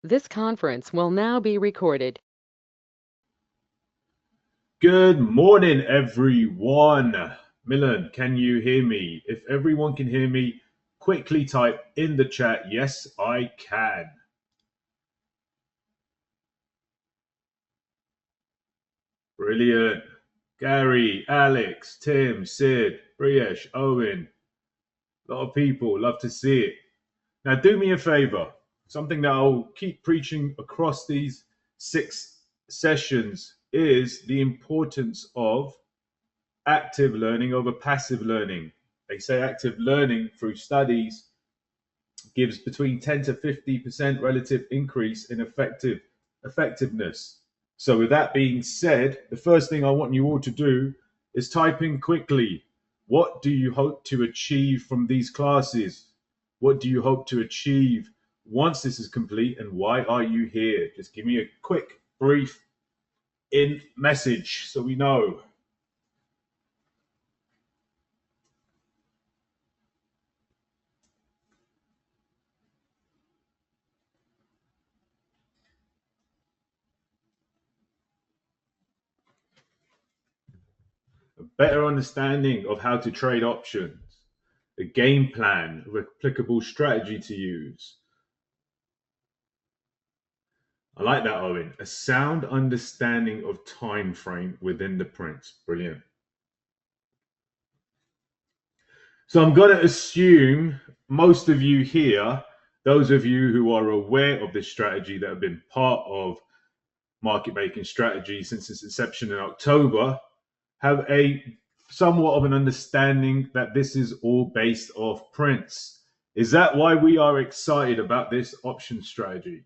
This conference will now be recorded. Good morning, everyone. Milan, can you hear me? If everyone can hear me, quickly type in the chat, yes, I can. Brilliant. Gary, Alex, Tim, Sid, Briesh, Owen. A lot of people, love to see it. Now, do me a favor, something that I'll keep preaching across these 6 sessions is the importance of active learning over passive learning. They say active learning through studies gives between 10 to 50% relative increase in effectiveness. So with that being said, the first thing I want you all to do is type in quickly, what do you hope to achieve from these classes? What do you hope to achieve once this is complete, and why are you here? Just give me a quick, brief in message so we know. A better understanding of how to trade options, a game plan, a applicable strategy to use. I like that, Owen. A sound understanding of time frame within the prints. Brilliant. So I'm going to assume most of you here, those of you who are aware of this strategy that have been part of market making strategy since its inception in October, have a somewhat of an understanding that this is all based off prints. Is that why we are excited about this option strategy?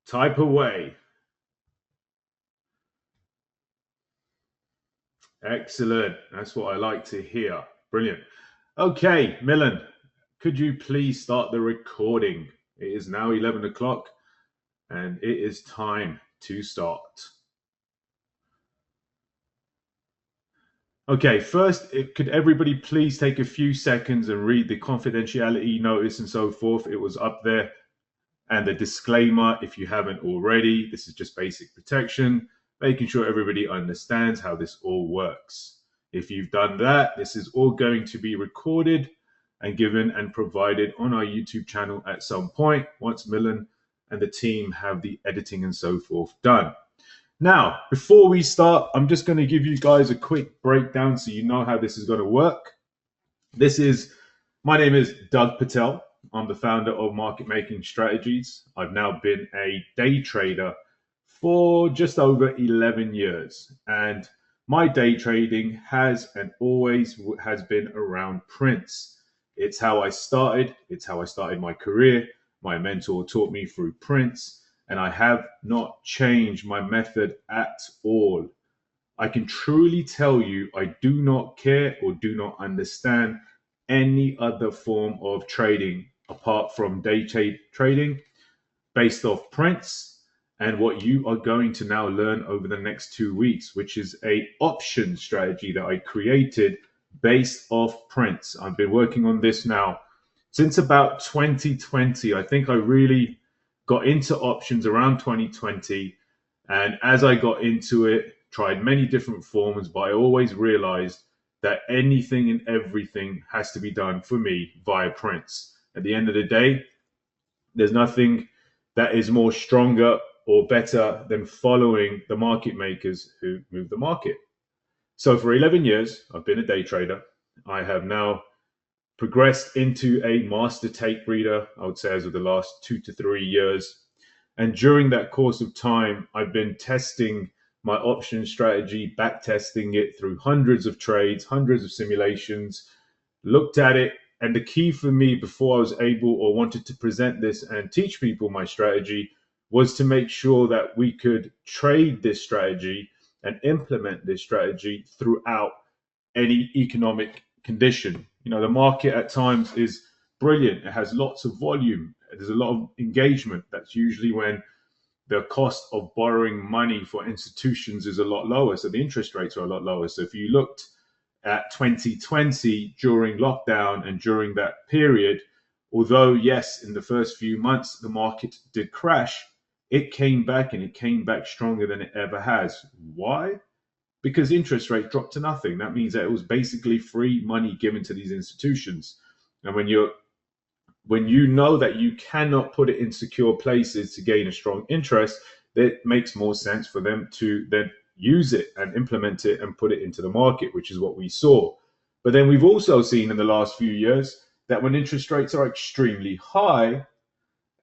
Type away. Excellent. That's what I like to hear. Brilliant. Okay, Milan, could you please start the recording? It is now 11 o'clock and it is time to start. Okay, first, could everybody please take a few seconds and read the confidentiality notice and so forth? It was up there. And the disclaimer, if you haven't already, this is just basic protection, making sure everybody understands how this all works. If you've done that, this is all going to be recorded and given and provided on our YouTube channel at some point once Milan and the team have the editing and so forth done. Now, before we start, I'm just going to give you guys a quick breakdown so you know how this is going to work. My name is Doug Patel. I'm the founder of Market Making Strategies. I've now been a day trader for just over 11 years. And my day trading has and always has been around prints. It's how I started. It's how I started my career. My mentor taught me through prints, and I have not changed my method at all. I can truly tell you I do not care or do not understand any other form of trading apart from day trading based off prints and what you are going to now learn over the next 2 weeks, which is a option strategy that I created based off prints. I've been working on this now since about 2020. I think I really got into options around 2020. And as I got into it, tried many different forms, but I always realized that anything and everything has to be done for me via prints. At the end of the day, there's nothing that is more stronger or better than following the market makers who move the market. So for 11 years, I've been a day trader. I have now progressed into a master tape reader, I would say, as of the last 2 to 3 years. And during that course of time, I've been testing my option strategy, back testing it through hundreds of trades, hundreds of simulations, looked at it. And the key for me before I was able or wanted to present this and teach people my strategy was to make sure that we could trade this strategy and implement this strategy throughout any economic condition. You know, the market at times is brilliant. It has lots of volume. There's a lot of engagement. That's usually when the cost of borrowing money for institutions is a lot lower. So the interest rates are a lot lower. So if you looked at 2020 during lockdown and during that period, Although, yes, in the first few months, the market did crash, it came back and it came back stronger than it ever has. Why? Because interest rate dropped to nothing. That means that it was basically free money given to these institutions. And when you know that you cannot put it in secure places to gain a strong interest, it makes more sense for them to then use it and implement it and put it into the market, which is what we saw. But then we've also seen in the last few years that when interest rates are extremely high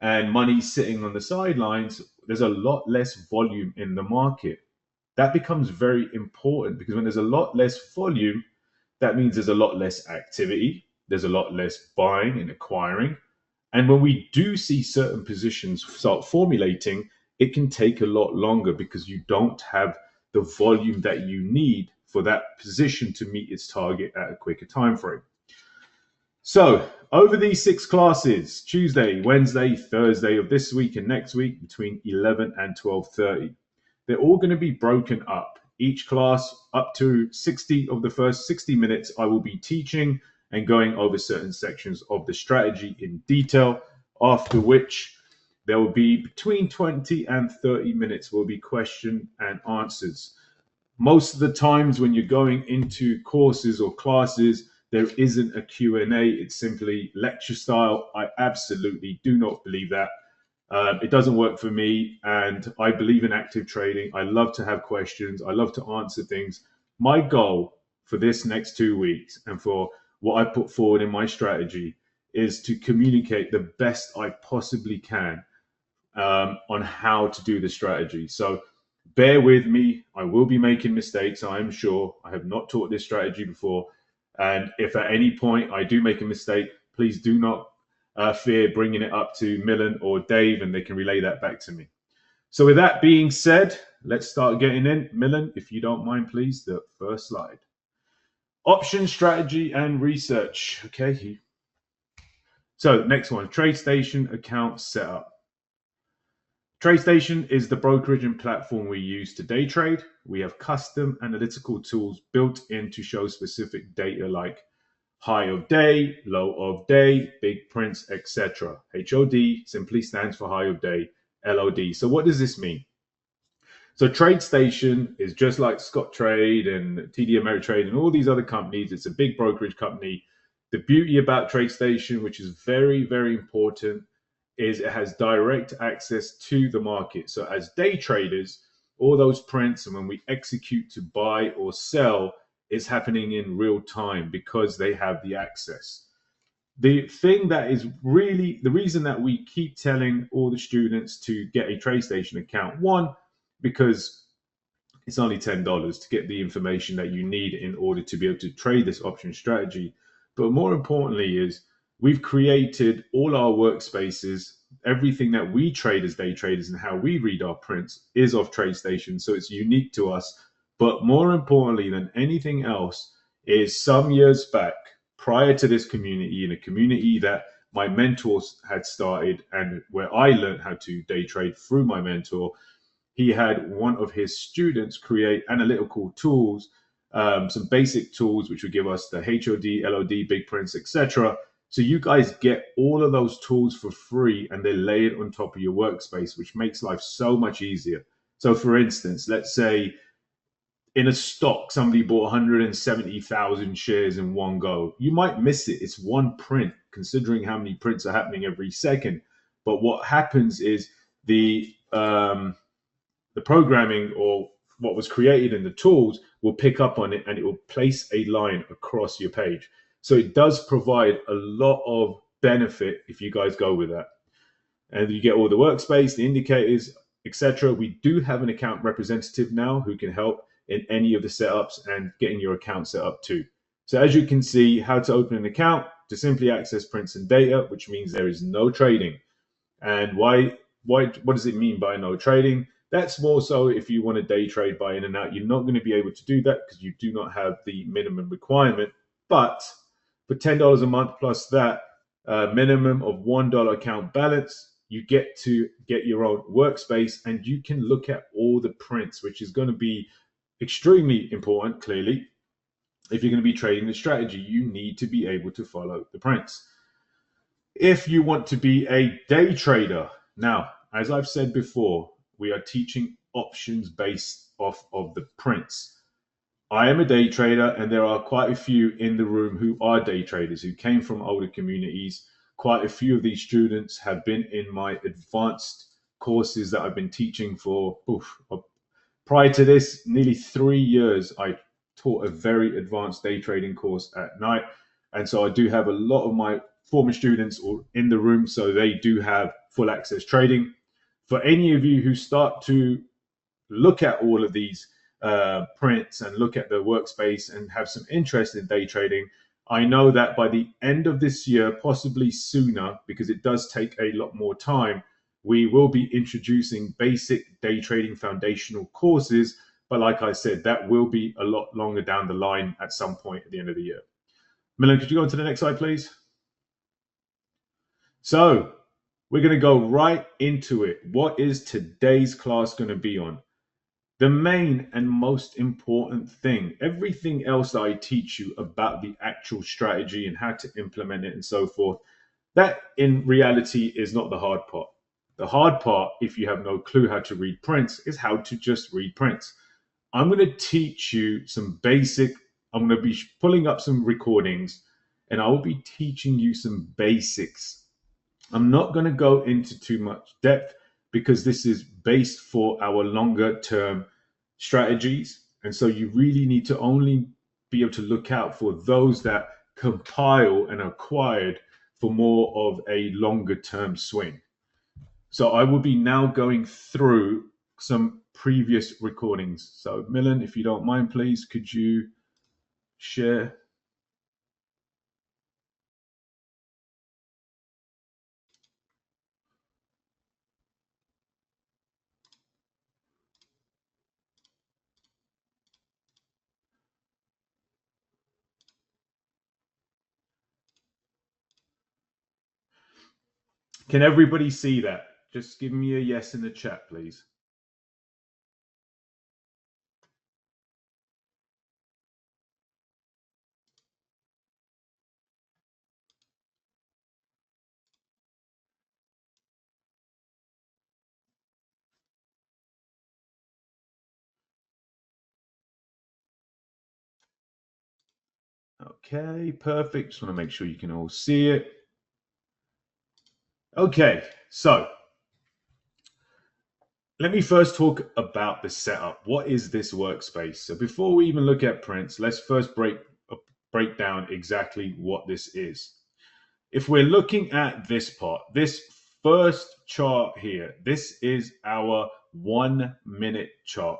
and money's sitting on the sidelines, there's a lot less volume in the market. That becomes very important because when there's a lot less volume, that means there's a lot less activity, there's a lot less buying and acquiring. And when we do see certain positions start formulating, it can take a lot longer because you don't have the volume that you need for that position to meet its target at a quicker time frame. So, over these 6 classes, Tuesday, Wednesday, Thursday of this week and next week between 11 and 12:30, they're all going to be broken up. Each class up to 60 of the first 60 minutes, I will be teaching and going over certain sections of the strategy in detail, after which there will be between 20 and 30 minutes will be question and answers. Most of the times when you're going into courses or classes, there isn't a Q&A. It's simply lecture style. I absolutely do not believe that. It doesn't work for me, and I believe in active trading. I love to have questions. I love to answer things. My goal for this next 2 weeks and for what I put forward in my strategy is to communicate the best I possibly can on how to do the strategy. So bear with me. I will be making mistakes, I am sure. I have not taught this strategy before. And if at any point I do make a mistake, please do not fear bringing it up to Millen or Dave, and they can relay that back to me. So with that being said, let's start getting in. Millen, if you don't mind, please, the first slide. Option strategy and research. Okay. So next one, TradeStation account setup. TradeStation is the brokerage and platform we use to day trade. We have custom analytical tools built in to show specific data like high of day, low of day, big prints, etc. HOD simply stands for high of day, LOD. So what does this mean? So TradeStation is just like Scottrade and TD Ameritrade and all these other companies. It's a big brokerage company. The beauty about TradeStation, which is very, very important, is it has direct access to the market. So as day traders, all those prints and when we execute to buy or sell, it's happening in real time because they have the access. The thing that is really the reason that we keep telling all the students to get a TradeStation account, one, because it's only $10 to get the information that you need in order to be able to trade this option strategy. But more importantly is we've created all our workspaces. Everything that we trade as day traders and how we read our prints is of TradeStation. So it's unique to us. But more importantly than anything else is some years back, prior to this community, in a community that my mentors had started and where I learned how to day trade through my mentor, he had one of his students create analytical tools, some basic tools which would give us the HOD, LOD, big prints, etc. So you guys get all of those tools for free and they're layered on top of your workspace, which makes life so much easier. So for instance, let's say in a stock, somebody bought 170,000 shares in one go. You might miss it. It's one print, considering how many prints are happening every second. But what happens is the programming or what was created in the tools will pick up on it and it will place a line across your page. So it does provide a lot of benefit if you guys go with that. And you get all the workspace, the indicators, etc. We do have an account representative now who can help in any of the setups and getting your account set up too. So as you can see, how to open an account, to simply access prints and data, which means there is no trading. And why? What does it mean by no trading? That's more so if you want to day trade by in and out. You're not going to be able to do that because you do not have the minimum requirement. But for $10 a month plus that minimum of $1 account balance, you get to get your own workspace and you can look at all the prints, which is going to be extremely important, clearly. If you're going to be trading the strategy, you need to be able to follow the prints. If you want to be a day trader, now, as I've said before, we are teaching options based off of the prints. I am a day trader, and there are quite a few in the room who are day traders who came from older communities. Quite a few of these students have been in my advanced courses that I've been teaching for. Prior to this, nearly 3 years, I taught a very advanced day trading course at night. And so I do have a lot of my former students in the room, so they do have full access trading. For any of you who start to look at all of these prints and look at the workspace and have some interest in day trading, I know that by the end of this year, possibly sooner, because it does take a lot more time, we will be introducing basic day trading foundational courses. But like I said, that will be a lot longer down the line at some point at the end of the year. Milan, could you go on to the next slide, please? So we're going to go right into it. What is today's class going to be on? The main and most important thing, everything else that I teach you about the actual strategy and how to implement it and so forth, that in reality is not the hard part. The hard part, if you have no clue how to read prints, is how to just read prints. I'm going to teach you some basic, I'm going to be pulling up some recordings and I will be teaching you some basics. I'm not going to go into too much depth because this is based for our longer term strategies. And so you really need to only be able to look out for those that compile and acquired for more of a longer term swing. So I will be now going through some previous recordings. So Milan, if you don't mind, please, could you share? Can everybody see that? Just give me a yes in the chat, please. Okay, perfect. Just want to make sure you can all see it. Okay, so let me first talk about the setup. What is this workspace? So before we even look at prints, let's first break down exactly what this is. If we're looking at this part, this first chart here, this is our 1 minute chart,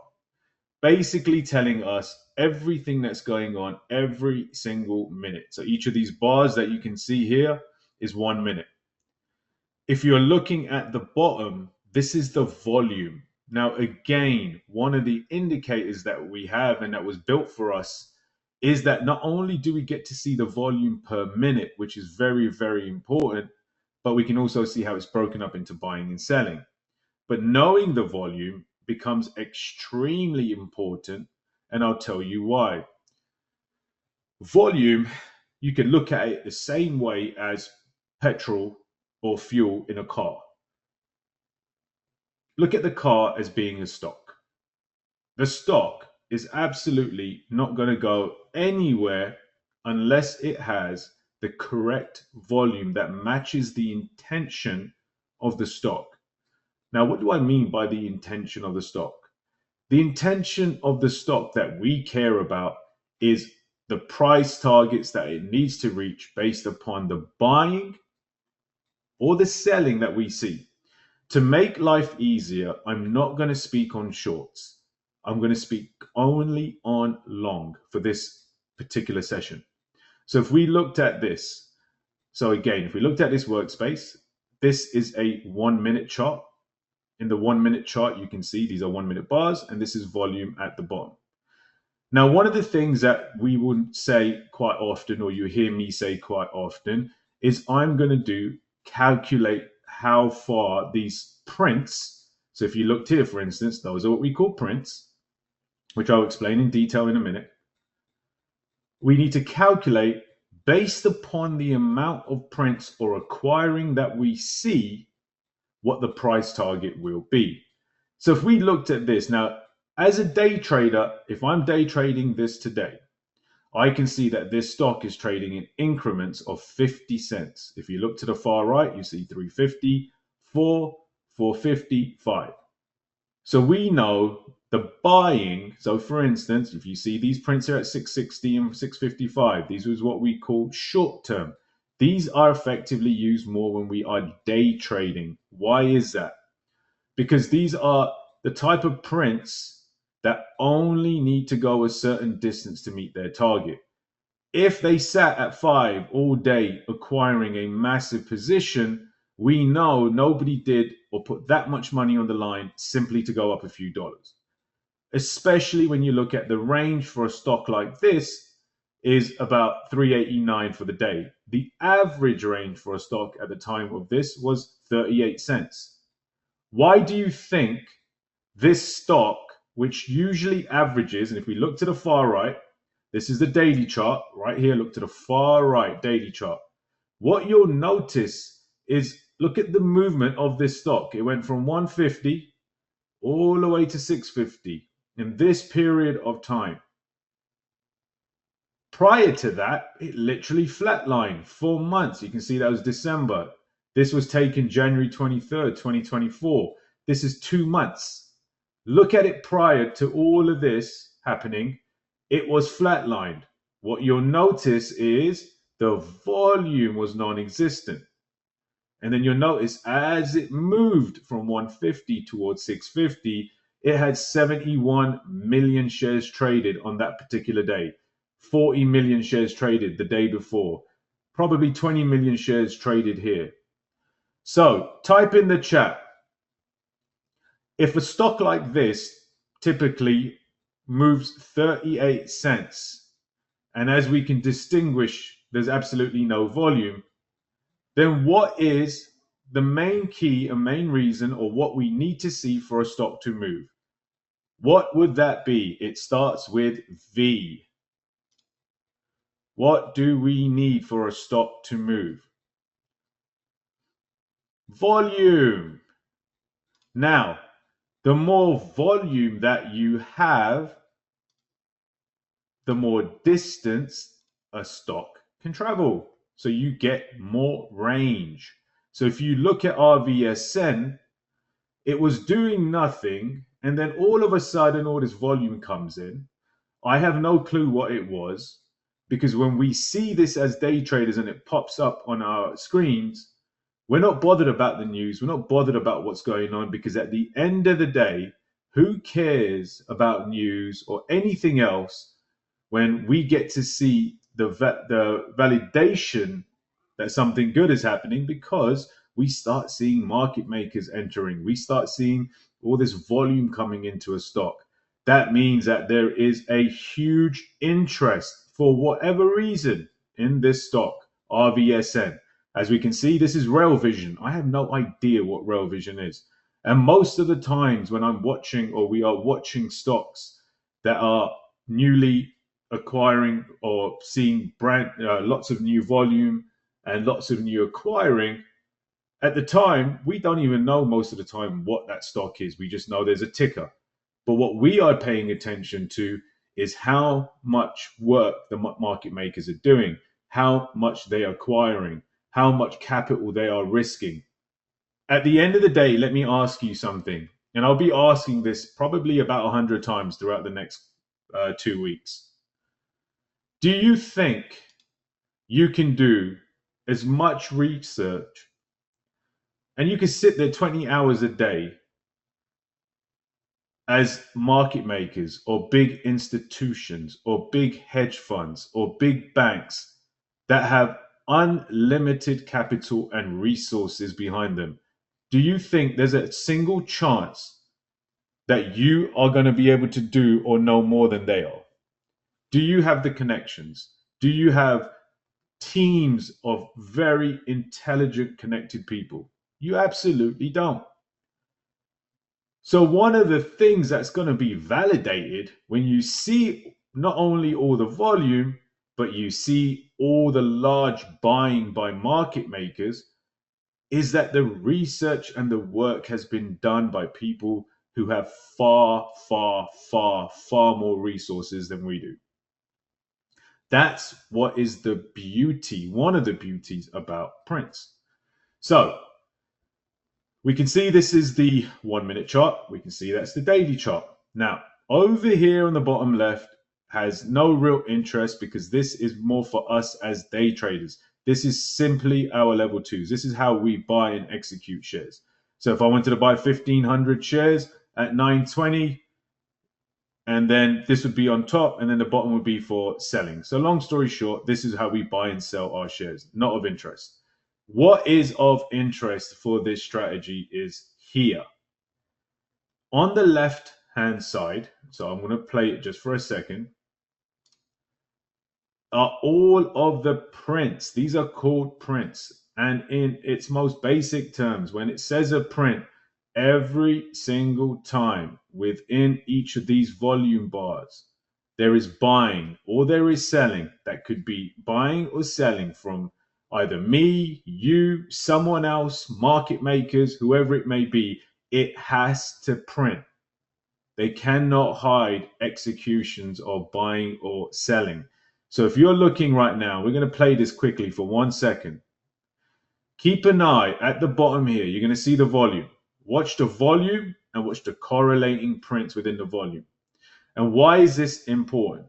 basically telling us everything that's going on every single minute. So each of these bars that you can see here is 1 minute. If you're looking at the bottom, this is the volume. Now, again, one of the indicators that we have and that was built for us is that not only do we get to see the volume per minute, which is very, very important, but we can also see how it's broken up into buying and selling. But knowing the volume becomes extremely important, and I'll tell you why. Volume, you can look at it the same way as petrol or fuel in a car. Look at the car as being a stock. The stock is absolutely not going to go anywhere unless it has the correct volume that matches the intention of the stock. Now, what do I mean by the intention of the stock? The intention of the stock that we care about is the price targets that it needs to reach based upon the buying or the selling that we see. To make life easier, I'm not going to speak on shorts. I'm going to speak only on long for this particular session. So if we looked at this, so again, if we looked at this workspace, this is a 1 minute chart. In the 1 minute chart, you can see these are 1 minute bars, and this is volume at the bottom. Now, one of the things that we would say quite often, or you hear me say quite often, is I'm going to calculate how far these prints. So if you looked here, for instance, those are what we call prints, which I'll explain in detail in a minute. We need to calculate based upon the amount of prints or acquiring that we see, what the price target will be. So if we looked at this now, as a day trader, if I'm day trading this today, I can see that this stock is trading in increments of 50 cents. If you look to the far right, you see 350, 4, 450, 5. So we know the buying. So for instance, if you see these prints here at 660 and 655, these was what we call short term. These are effectively used more when we are day trading. Why is that? Because these are the type of prints that only need to go a certain distance to meet their target. If they sat at 5 all day acquiring a massive position, we know nobody did or put that much money on the line simply to go up a few dollars. Especially when you look at the range for a stock like this is about 389 for the day. The average range for a stock at the time of this was 38 cents. Why do you think this stock, which usually averages, and if we look to the far right, this is the daily chart right here. Look to the far right daily chart. What you'll notice is look at the movement of this stock. It went from 150 all the way to 650 in this period of time. Prior to that, it literally flatlined for months. You can see that was December. This was taken January 23rd, 2024. This is 2 months. Look at it prior to all of this happening. It was flatlined. What you'll notice is the volume was non-existent. And then you'll notice as it moved from 150 towards 650, it had 71 million shares traded on that particular day. 40 million shares traded the day before. Probably 20 million shares traded here. So type in the chat. If a stock like this typically moves 38 cents, and as we can distinguish, there's absolutely no volume, then what is the main key and main reason, or what we need to see for a stock to move? What would that be? It starts with V. What do we need for a stock to move? Volume. Now, the more volume that you have, the more distance a stock can travel. So you get more range. So if you look at RVSN, it was doing nothing. And then all of a sudden, all this volume comes in. I have no clue what it was, because when we see this as day traders and it pops up on our screens, we're not bothered about the news. We're not bothered about what's going on, because at the end of the day, who cares about news or anything else when we get to see the validation that something good is happening, because we start seeing market makers entering. We start seeing all this volume coming into a stock. That means that there is a huge interest for whatever reason in this stock, RVSN. As we can see, this is Rail Vision. I have no idea what Rail Vision is. And most of the times when I'm watching, or we are watching stocks that are newly acquiring or seeing lots of new volume and lots of new acquiring, at the time, we don't even know most of the time what that stock is. We just know there's a ticker. But what we are paying attention to is how much work the market makers are doing, how much they are acquiring, how much capital they are risking. At the end of the day, let me ask you something. And I'll be asking this probably about 100 times throughout the next 2 weeks. Do you think you can do as much research and you can sit there 20 hours a day as market makers or big institutions or big hedge funds or big banks that have unlimited capital and resources behind them? Do you think there's a single chance that you are going to be able to do or know more than they are? Do you have the connections? Do you have teams of very intelligent, connected people? You absolutely don't. So one of the things that's going to be validated when you see not only all the volume, but you see all the large buying by market makers is that the research and the work has been done by people who have far, far, far, far more resources than we do. That's what is the beauty, one of the beauties about prints. So we can see this is the 1 minute chart. We can see that's the daily chart. Now, over here on the bottom left has no real interest because this is more for us as day traders. This is simply our level twos. This is how we buy and execute shares. So if I wanted to buy 1,500 shares at 920, and then this would be on top, and then the bottom would be for selling. So long story short, this is how we buy and sell our shares, not of interest. What is of interest for this strategy is here. On the left-hand side, so I'm going to play it just for a second, are all of the prints. These are called prints. And in its most basic terms, when it says a print, every single time within each of these volume bars, there is buying or there is selling. That could be buying or selling from either me, you, someone else, market makers, whoever it may be. It has to print. They cannot hide executions of buying or selling. So if you're looking right now, we're going to play this quickly for 1 second. Keep an eye at the bottom here. You're going to see the volume. Watch the volume and watch the correlating prints within the volume. And why is this important?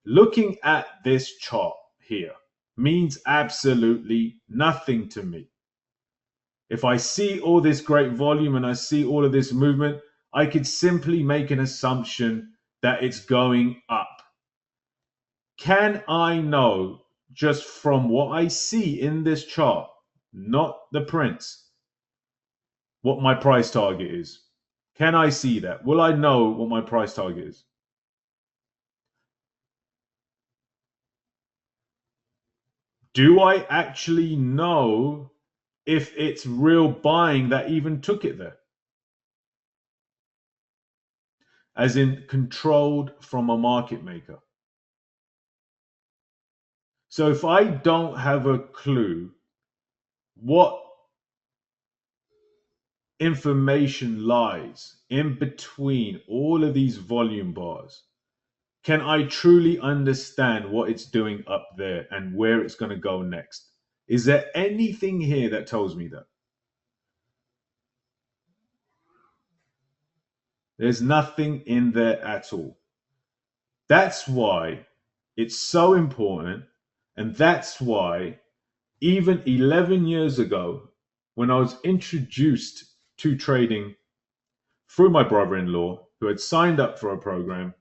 Looking at this chart here means absolutely nothing to me. If I see all this great volume and I see all of this movement, I could simply make an assumption that it's going up. Can I know just from what I see in this chart, not the prints, what my price target is? Can I see that? Will I know what my price target is? Do I actually know if it's real buying that even took it there? As in controlled from a market maker. So if I don't have a clue what information lies in between all of these volume bars, can I truly understand what it's doing up there and where it's going to go next? Is there anything here that tells me that? There's nothing in there at all. That's why it's so important. And that's why even 11 years ago, when I was introduced to trading through my brother-in-law, who had signed up for a program,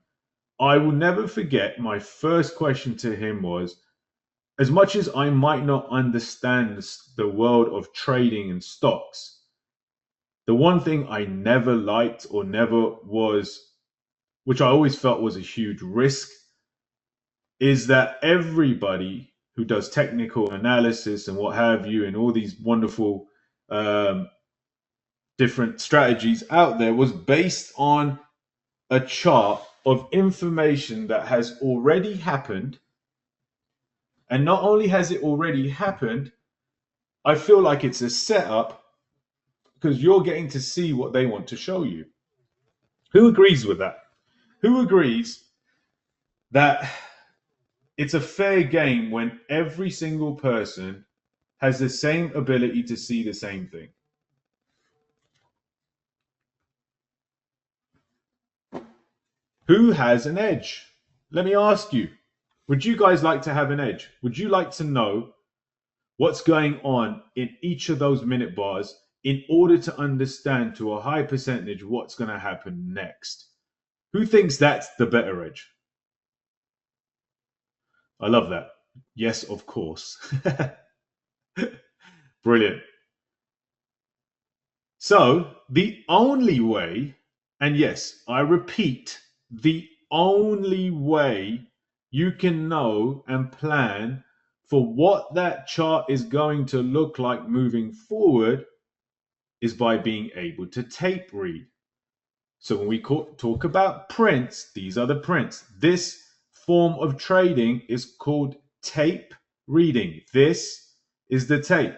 I will never forget my first question to him was, as much as I might not understand the world of trading and stocks, the one thing I never liked or never was, which I always felt was a huge risk, is that everybody who does technical analysis and what have you, and all these wonderful different strategies out there was based on a chart of information that has already happened. And not only has it already happened, I feel like it's a setup because you're getting to see what they want to show you. Who agrees with that? Who agrees that it's a fair game when every single person has the same ability to see the same thing? Who has an edge? Let me ask you, would you guys like to have an edge? Would you like to know what's going on in each of those minute bars in order to understand to a high percentage what's going to happen next? Who thinks that's the better edge? I love that. Yes, of course. Brilliant. So, the only way, and yes, I repeat, the only way you can know and plan for what that chart is going to look like moving forward is by being able to tape read. So when we talk about prints, these are the prints. This form of trading is called tape reading. This is the tape.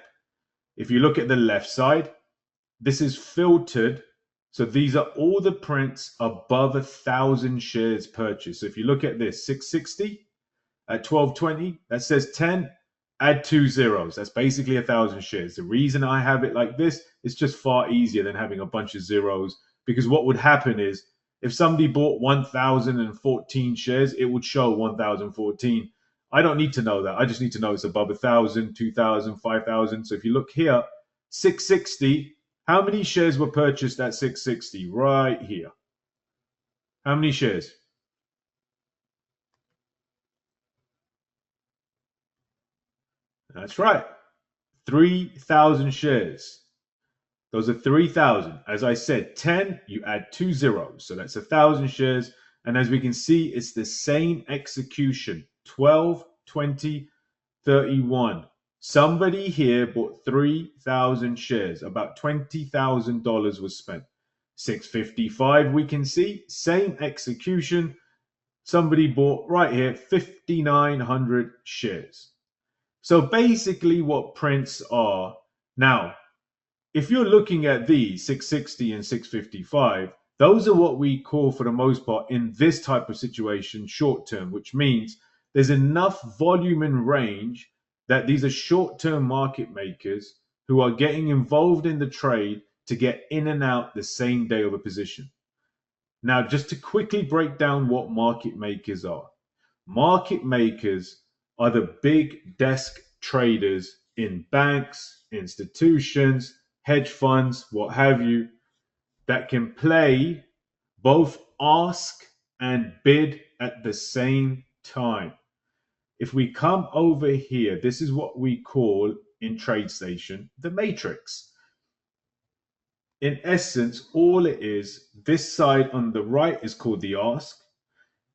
If you look at the left side, this is filtered. So these are all the prints above 1,000 shares purchased. So if you look at this, 660 at 12.20, that says 10, add 2 zeros. That's basically 1,000 shares. The reason I have it like this is just far easier than having a bunch of zeros, because what would happen is if somebody bought 1,014 shares, it would show 1,014. I don't need to know that. I just need to know it's above 1,000, 2,000, 5,000. So if you look here, 660, how many shares were purchased at 660? Right here. How many shares? That's right. 3,000 shares. Those are 3,000. As I said, 10, you add 2 zeros. So that's 1,000 shares. And as we can see, it's the same execution. 12, 20, 31. Somebody here bought 3,000 shares. About $20,000 was spent. 655, we can see, same execution. Somebody bought right here 5,900 shares. So basically what prints are, now, if you're looking at these 660 and 655, those are what we call, for the most part, in this type of situation, short term, which means there's enough volume and range that these are short term market makers who are getting involved in the trade to get in and out the same day of a position. Now, just to quickly break down what market makers are. Market makers are the big desk traders in banks, institutions, hedge funds, what have you, that can play both ask and bid at the same time. If we come over here, this is what we call in TradeStation the matrix. In essence, all it is, this side on the right is called the ask.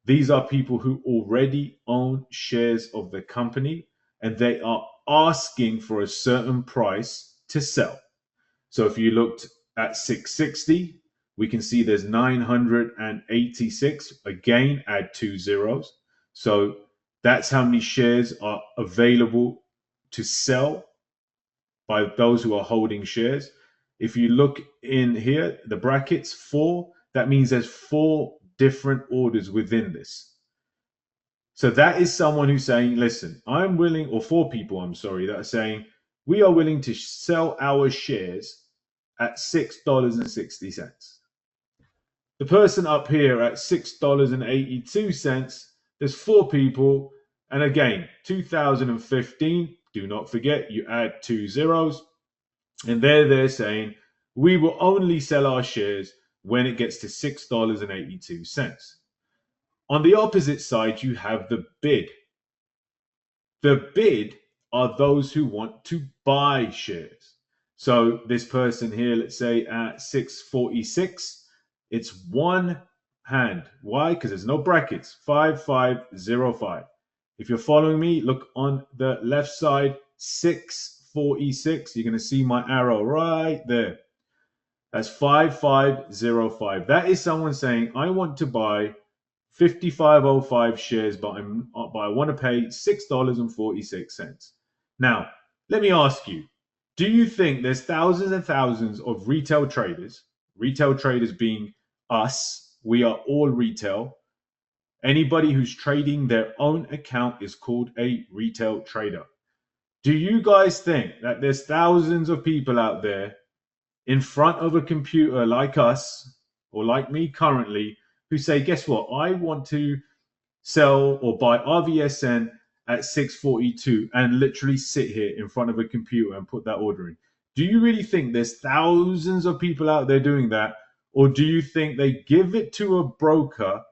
These are people who already own shares of the company and they are asking for a certain price to sell. So if you looked at 660, we can see there's 986. Again, add 2 zeros. So that's how many shares are available to sell by those who are holding shares. If you look in here, the brackets 4, that means there's 4 different orders within this. So that is someone who's saying, listen, I'm willing, or 4 people, I'm sorry, that are saying, we are willing to sell our shares at $6.60. The person up here at $6.82, there's 4 people. And again, 2015, do not forget, you add 2 zeros. And they're saying, we will only sell our shares when it gets to $6.82. On the opposite side, you have the bid. The bid are those who want to buy shares. So this person here, let's say at 646, it's one hand. Why? Because there's no brackets. 5505. If you're following me, look on the left side, 646. You're going to see my arrow right there. That's 5505. That is someone saying, I want to buy 5505 shares, but I want to pay $6.46. Now, let me ask you, do you think there's thousands and thousands of retail traders being us, we are all retail. Anybody who's trading their own account is called a retail trader. Do you guys think that there's thousands of people out there in front of a computer like us or like me currently who say, guess what? I want to sell or buy RVSN at 642 and literally sit here in front of a computer and put that order in. Do you really think there's thousands of people out there doing that? Or do you think they give it to a broker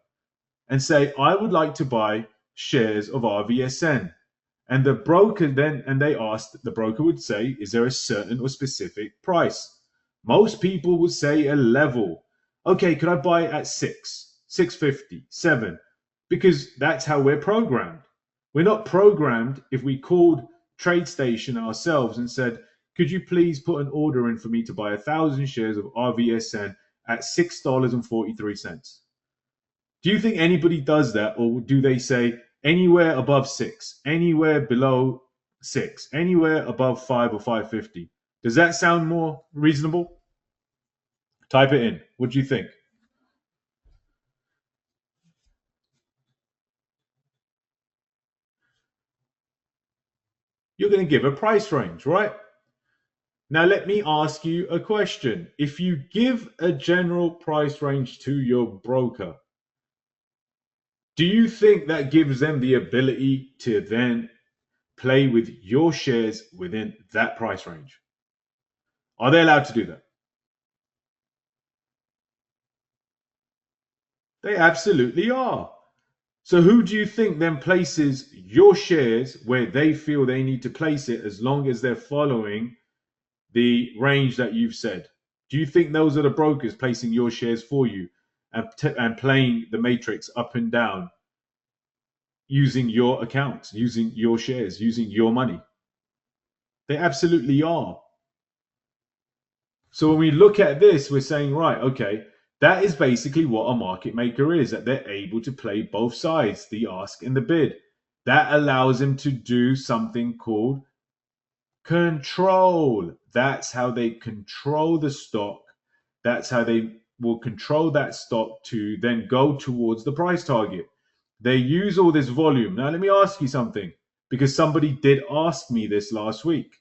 and say, I would like to buy shares of RVSN? And the broker then, and they asked, the broker would say, is there a certain or specific price? Most people would say a level. Okay, could I buy it at 650, 7? Because that's how we're programmed. We're not programmed if we called TradeStation ourselves and said, could you please put an order in for me to buy 1,000 shares of RVSN at $6.43? Do you think anybody does that, or do they say, anywhere above 6, anywhere below 6, anywhere above 5 or 550. Does that sound more reasonable? Type it in. What do you think? You're going to give a price range, right? Now, let me ask you a question. If you give a general price range to your broker, do you think that gives them the ability to then play with your shares within that price range? Are they allowed to do that? They absolutely are. So who do you think then places your shares where they feel they need to place it as long as they're following the range that you've said? Do you think those are the brokers placing your shares for you and playing the matrix up and down using your accounts, using your shares, using your money? They absolutely are. So when we look at this, we're saying, right, okay, that is basically what a market maker is, that they're able to play both sides, the ask and the bid. That allows them to do something called control. That's how they control the stock. That's how they will control that stock to then go towards the price target. They use all this volume. Now, let me ask you something, because somebody did ask me this last week.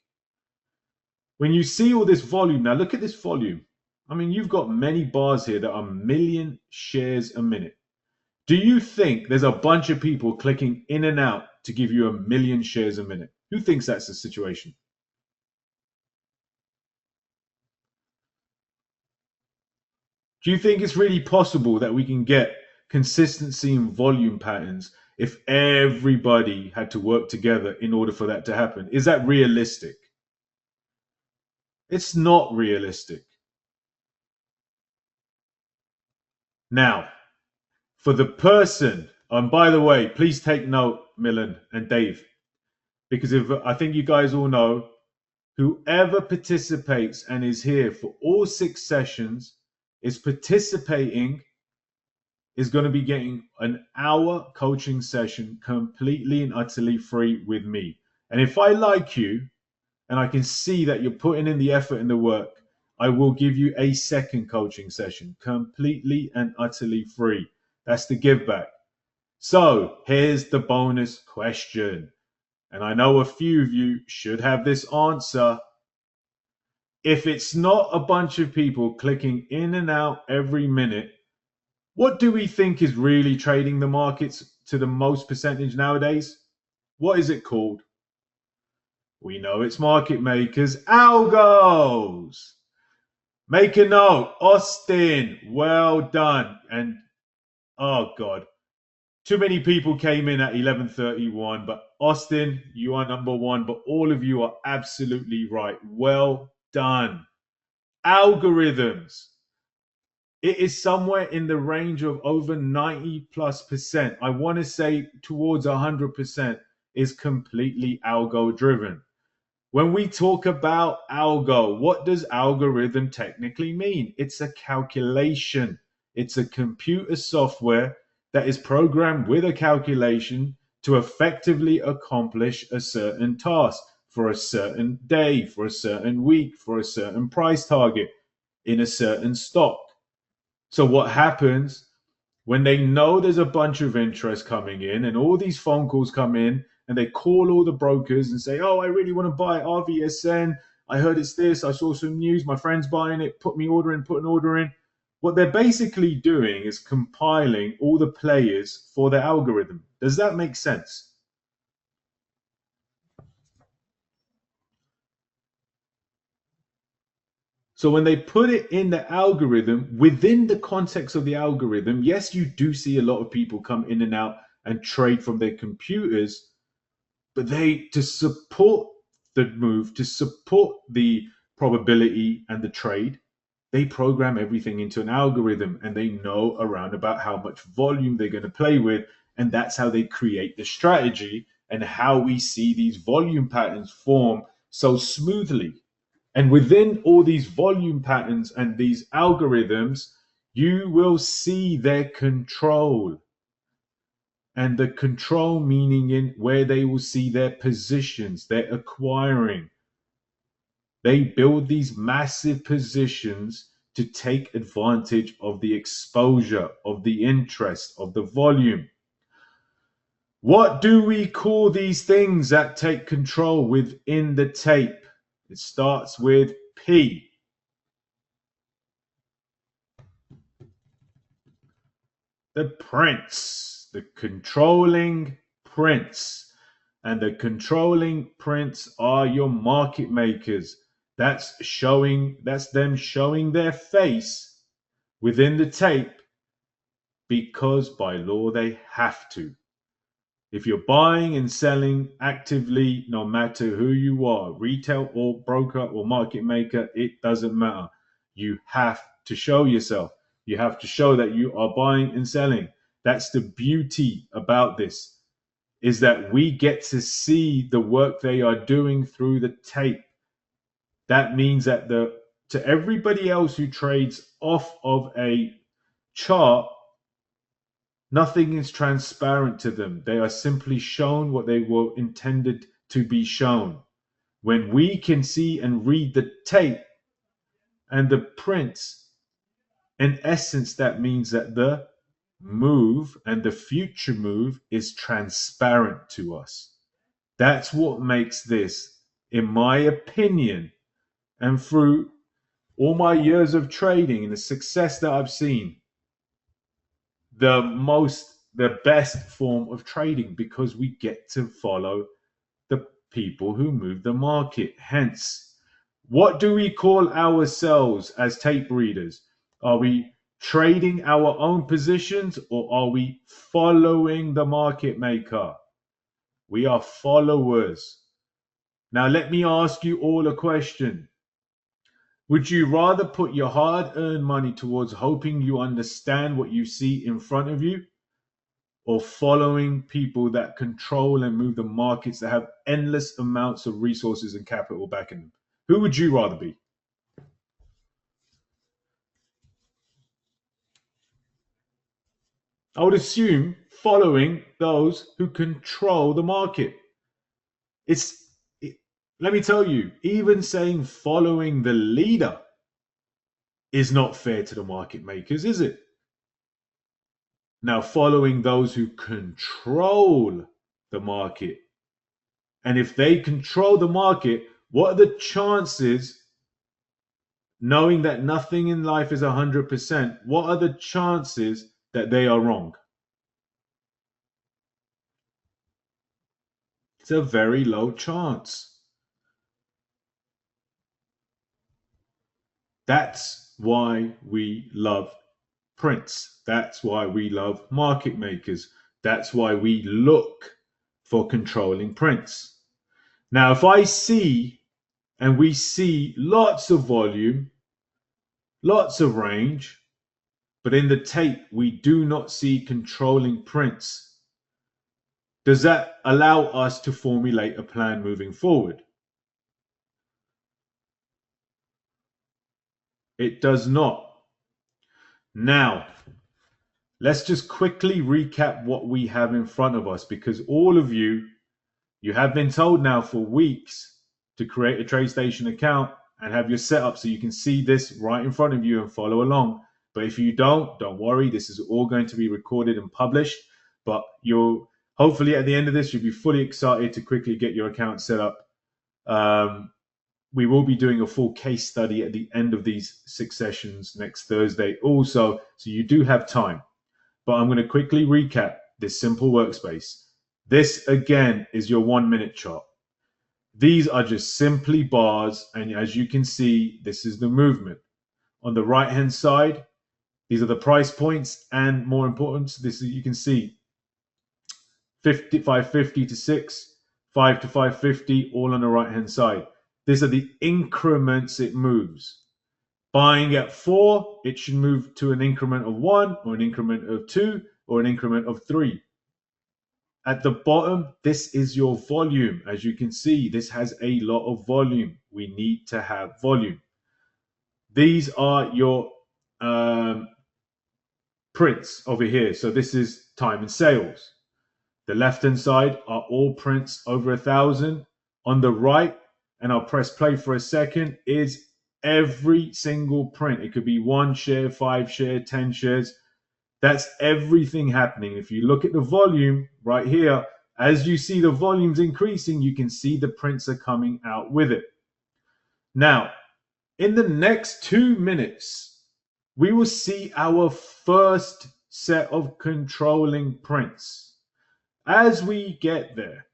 When you see all this volume, now look at this volume. I mean, you've got many bars here that are 1,000,000 shares a minute. Do you think there's a bunch of people clicking in and out to give you 1,000,000 shares a minute? Who thinks that's the situation? Do you think it's really possible that we can get consistency in volume patterns if everybody had to work together in order for that to happen? Is that realistic? It's not realistic. Now, for the person, and by the way, please take note, Millen and Dave, because if I think you guys all know, whoever participates and is here for all 6 sessions is participating, is going to be getting an hour coaching session completely and utterly free with me. And if I like you and I can see that you're putting in the effort and the work, I will give you a second coaching session completely and utterly free. That's the give back. So here's the bonus question. And I know a few of you should have this answer. If it's not a bunch of people clicking in and out every minute, what do we think is really trading the markets to the most percentage nowadays? What is it called? We know it's market makers, algos. Make a note, Austin, well done. And oh God, too many people came in at 11:31, but Austin, you are number one, but all of you are absolutely right. Well done. Algorithms. It is somewhere in the range of over 90+%. I want to say towards 100% is completely algo driven. When we talk about algo, what does algorithm technically mean? It's a calculation. It's a computer software that is programmed with a calculation to effectively accomplish a certain task for a certain day, for a certain week, for a certain price target in a certain stock. So what happens when they know there's a bunch of interest coming in and all these phone calls come in and they call all the brokers and say, oh, I really want to buy RVSN. I heard it's this. I saw some news. My friend's buying it. Put an order in. What they're basically doing is compiling all the players for their algorithm. Does that make sense? So when they put it in the algorithm, within the context of the algorithm, yes, you do see a lot of people come in and out and trade from their computers, but to support the move, to support the probability and the trade, they program everything into an algorithm and they know around about how much volume they're going to play with. And that's how they create the strategy and how we see these volume patterns form so smoothly. And within all these volume patterns and these algorithms, you will see their control. and the control meaning in where they will see their positions, they're acquiring. They build these massive positions to take advantage of the exposure, of the interest, of the volume. What do we call these things that take control within the tape? It starts with P. The prince, the controlling prince. And the controlling prince are your market makers. That's them showing their face within the tape because by law they have to. If you're buying and selling actively, no matter who you are, retail or broker or market maker, it doesn't matter. You have to show yourself. You have to show that you are buying and selling. That's the beauty about this, is that we get to see the work they are doing through the tape. That means that to everybody else who trades off of a chart, nothing is transparent to them. They are simply shown what they were intended to be shown. When we can see and read the tape and the prints, in essence, that means that the move and the future move is transparent to us. That's what makes this, in my opinion, and through all my years of trading and the success that I've seen, the best form of trading, because we get to follow the people who move the market. Hence, what do we call ourselves as tape readers? Are we trading our own positions, or are we following the market maker? We are followers. Now, let me ask you all a question. Would you rather put your hard-earned money towards hoping you understand what you see in front of you, or following people that control and move the markets that have endless amounts of resources and capital backing them? Who would you rather be? I would assume following those who control the market. Let me tell you, even saying following the leader is not fair to the market makers, is it? Now, following those who control the market. And if they control the market, what are the chances, knowing that nothing in life is 100%, what are the chances that they are wrong? It's a very low chance. That's why we love prints. That's why we love market makers. That's why we look for controlling prints. Now, if I see and we see lots of volume, lots of range, but in the tape we do not see controlling prints, does that allow us to formulate a plan moving forward? It does not. Now, let's just quickly recap what we have in front of us, because all of you have been told now for weeks to create a TradeStation account and have your setup so you can see this right in front of you and follow along. But if you don't worry. This is all going to be recorded and published. But you'll hopefully at the end of this, you'll be fully excited to quickly get your account set up. We will be doing a full case study at the end of these 6 sessions next Thursday also, so you do have time. But I'm going to quickly recap this simple workspace. This, again, is your 1-minute chart. These are just simply bars, and as you can see, this is the movement. On the right-hand side, these are the price points, and more important, this is, you can see 550 to 6, 5 to 550, all on the right-hand side. These are the increments it moves. Buying at 4, it should move to an increment of 1, or an increment of 2, or an increment of 3. At the bottom, this is your volume. As you can see, this has a lot of volume. We need to have volume. These are your prints over here. So this is time and sales. The left-hand side are all prints over 1,000. On the right, and I'll press play for a second, is every single print. It could be 1 share, 5 share, 10 shares. That's everything happening. If you look at the volume right here, as you see the volumes increasing, you can see the prints are coming out with it. Now, in the next 2 minutes, we will see our first set of controlling prints. As we get there,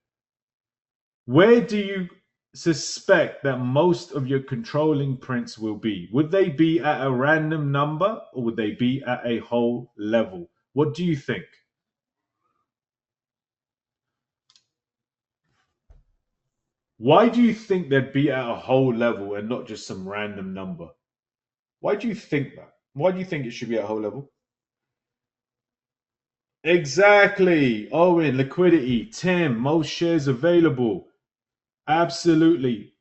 where do you suspect that most of your controlling prints will be? Would they be at a random number or would they be at a whole level? What do you think? Why do you think they'd be at a whole level and not just some random number? Why do you think that? Why do you think it should be at a whole level? Exactly. Owen, liquidity. Tim, most shares available. Absolutely.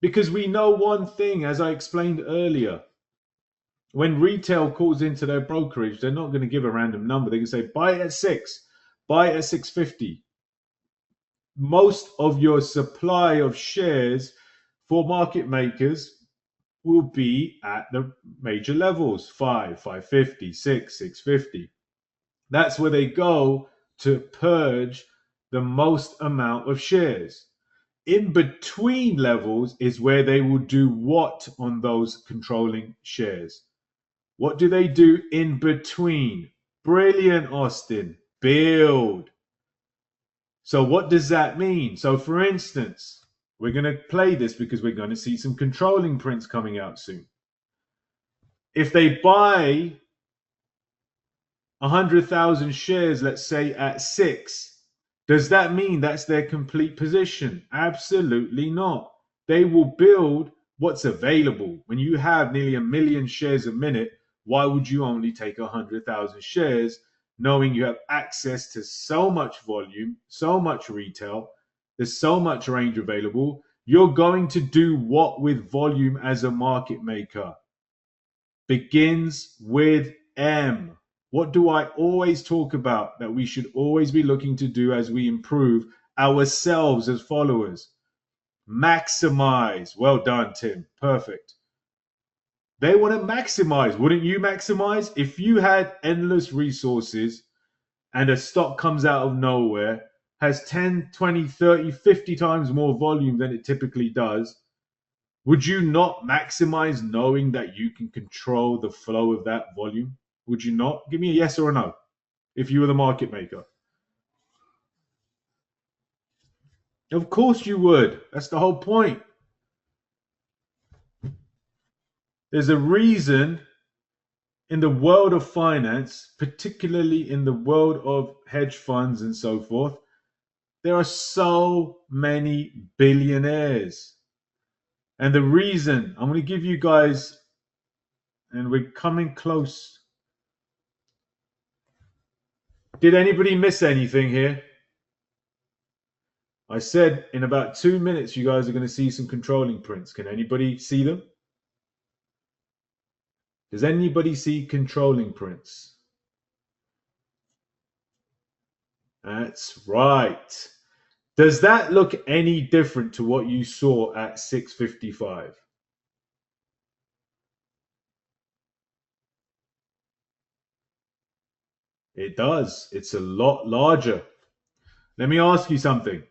Because we know one thing, as I explained earlier, when retail calls into their brokerage, they're not going to give a random number. They can say, buy it at 6, buy it at 650. Most of your supply of shares for market makers will be at the major levels, 5, 550, 6, 650. That's where they go to purge the most amount of shares. In between levels is where they will do what on those controlling shares? What do they do in between? Brilliant, Austin. Build. So what does that mean? So for instance, we're going to play this because we're going to see some controlling prints coming out soon. If they buy 100,000 shares, let's say at 6, does that mean that's their complete position? Absolutely not. They will build what's available. When you have nearly 1 million shares a minute, why would you only take 100,000 shares, knowing you have access to so much volume, so much retail, there's so much range available? You're going to do what with volume as a market maker? Begins with M. What do I always talk about that we should always be looking to do as we improve ourselves as followers? Maximize. Well done, Tim. Perfect. They want to maximize. Wouldn't you maximize? If you had endless resources and a stock comes out of nowhere, has 10, 20, 30, 50 times more volume than it typically does, would you not maximize knowing that you can control the flow of that volume? Would you not? Give me a yes or a no if you were the market maker. Of course you would. That's the whole point. There's a reason in the world of finance, particularly in the world of hedge funds and so forth, there are so many billionaires. And the reason, I'm going to give you guys, and we're coming close. Did anybody miss anything here? I said in about 2 minutes, you guys are going to see some controlling prints. Can anybody see them? Does anybody see controlling prints? That's right. Does that look any different to what you saw at 6:55? It does. It's a lot larger. Let me ask you something.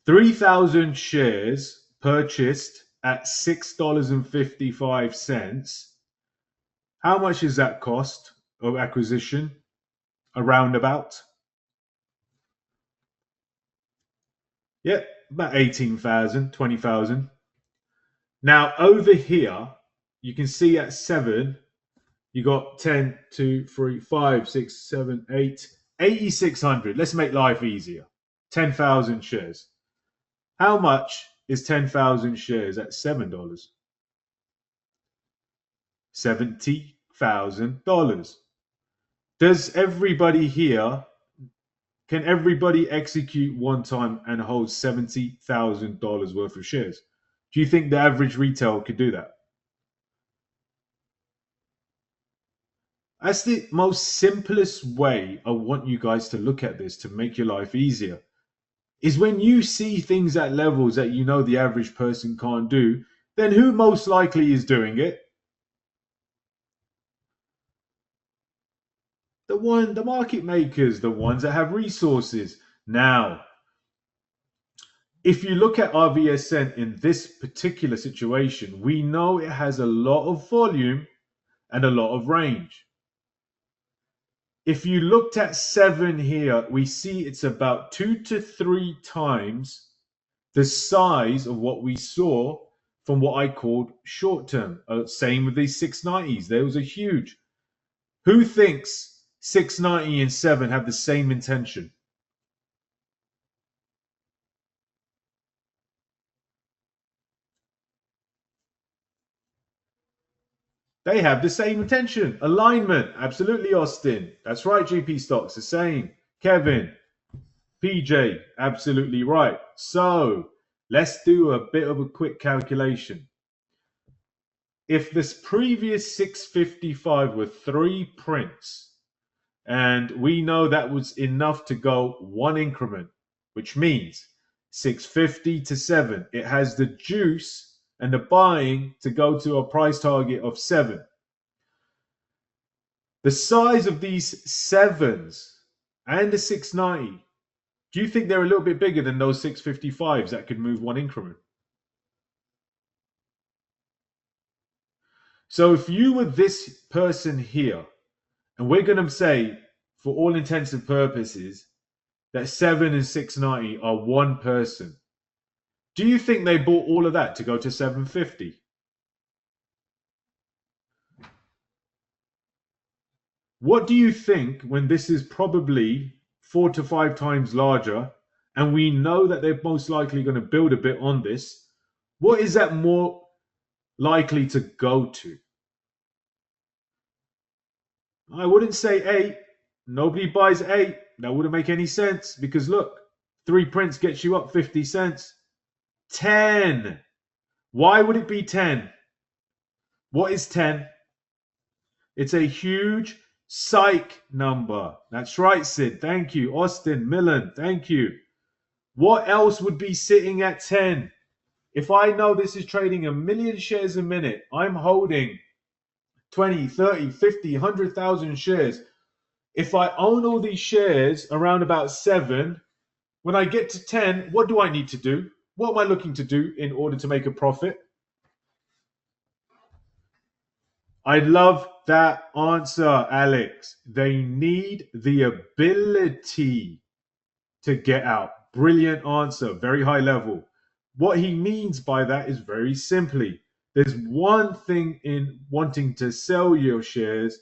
3,000 shares purchased at $6.55. How much is that cost of acquisition? Around about? Yeah, about 18,000, 20,000. Now over here, you can see at 7, you got 10, 2, 3, 5, 6, 7, 8, 8,600. Let's make life easier. 10,000 shares. How much is 10,000 shares at $7? $70,000. Does everybody here, can everybody execute one time and hold $70,000 worth of shares? Do you think the average retail could do that? That's the most simplest way I want you guys to look at this to make your life easier. Is when you see things at levels that you know the average person can't do, then who most likely is doing it? The market makers, the ones that have resources. Now, if you look at RVSN in this particular situation, we know it has a lot of volume and a lot of range. If you looked at 7 here, we see it's about 2 to 3 times the size of what we saw from what I called short term. Same with these 690s. Those are huge. Who thinks 690 and 7 have the same intention? They have the same intention. Alignment. Absolutely, Austin. That's right, GP Stocks. The same. Kevin. PJ. Absolutely right. So let's do a bit of a quick calculation. If this previous 655 were 3 prints, and we know that was enough to go one increment, which means 650 to 7. It has the juice and the buying to go to a price target of 7. The size of these 7s and the 690, do you think they're a little bit bigger than those 655s that could move one increment? So if you were this person here, and we're going to say, for all intents and purposes, that 7 and 690 are one person, do you think they bought all of that to go to 750? What do you think when this is probably 4 to 5 times larger, and we know that they're most likely going to build a bit on this? What is that more likely to go to? I wouldn't say 8. Nobody buys 8. That wouldn't make any sense because look, 3 prints gets you up 50 cents. 10. Why would it be 10? What is 10? It's a huge psych number. That's right, Sid. Thank you. Austin, Millen, thank you. What else would be sitting at 10? If I know this is trading a million shares a minute, I'm holding 20, 30, 50, 100,000 shares. If I own all these shares around about 7, when I get to 10, what do I need to do? What am I looking to do in order to make a profit? I love that answer, Alex. They need the ability to get out. Brilliant answer, very high level. What he means by that is very simply there's one thing in wanting to sell your shares,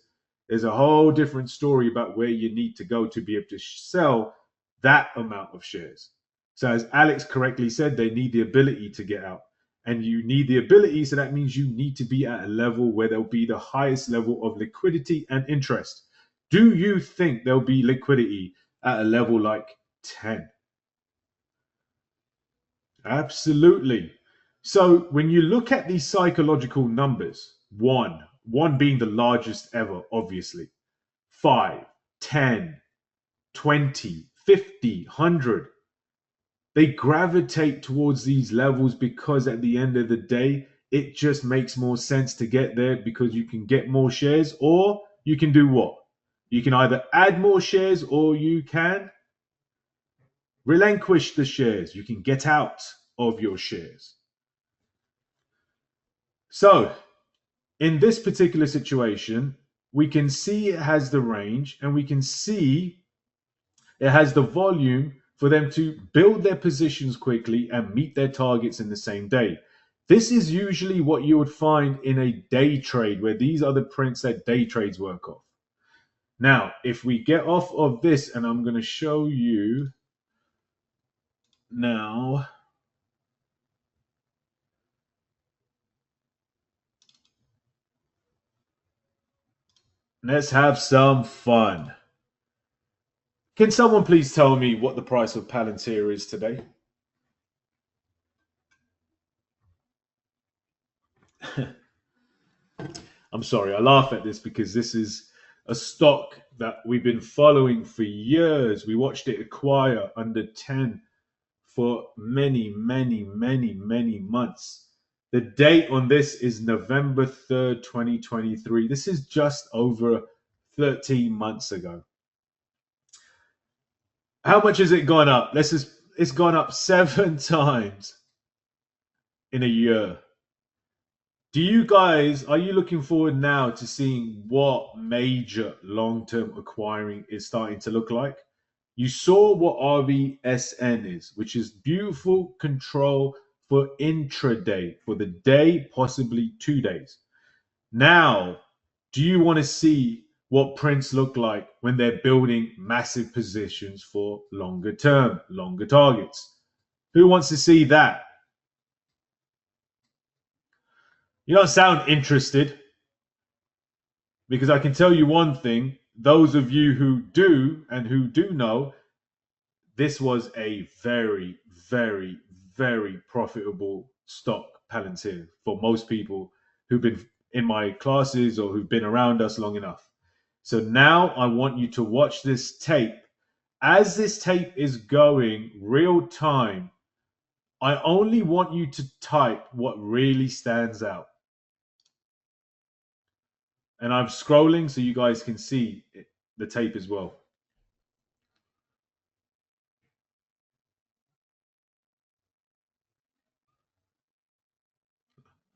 there's a whole different story about where you need to go to be able to sell that amount of shares. So, as Alex correctly said, they need the ability to get out. And you need the ability, so that means you need to be at a level where there'll be the highest level of liquidity and interest. Do you think there'll be liquidity at a level like 10? Absolutely. So when you look at these psychological numbers, one being the largest ever, obviously, 5, 10, 20, 50, 100, they gravitate towards these levels because at the end of the day, it just makes more sense to get there because you can get more shares, or you can do what? You can either add more shares or you can relinquish the shares. You can get out of your shares. So, in this particular situation, we can see it has the range and we can see it has the volume for them to build their positions quickly and meet their targets in the same day. This is usually what you would find in a day trade, where these are the prints that day trades work off. Now, if we get off of this, and I'm going to show you now. Let's have some fun. Can someone please tell me what the price of Palantir is today? I'm sorry, I laugh at this because this is a stock that we've been following for years. We watched it acquire under 10 for many, many, many, many months. The date on this is November 3rd, 2023. This is just over 13 months ago. How much has it gone up? It's gone up 7 times in a year. Are you looking forward now to seeing what major long-term acquiring is starting to look like? You saw what RVSN is, which is beautiful control for intraday, for the day, possibly 2 days. Now, do you want to see what prints look like when they're building massive positions for longer term, longer targets? Who wants to see that? You don't sound interested, because I can tell you one thing, those of you who do and who do know, this was a very, very, very profitable stock, Palantir, for most people who've been in my classes or who've been around us long enough. So now I want you to watch this tape. As this tape is going real time, I only want you to type what really stands out. And I'm scrolling so you guys can see the tape as well.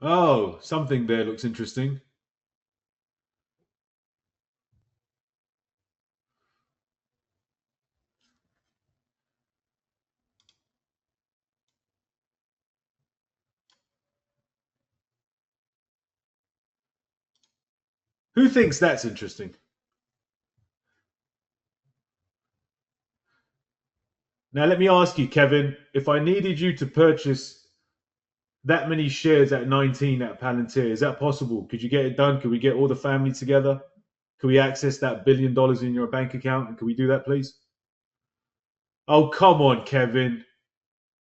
Oh, something there looks interesting. Who thinks that's interesting? Now, let me ask you, Kevin, if I needed you to purchase that many shares at 19 at Palantir, is that possible? Could you get it done? Could we get all the family together? Could we access that $1 billion in your bank account? And could we do that, please? Oh, come on, Kevin.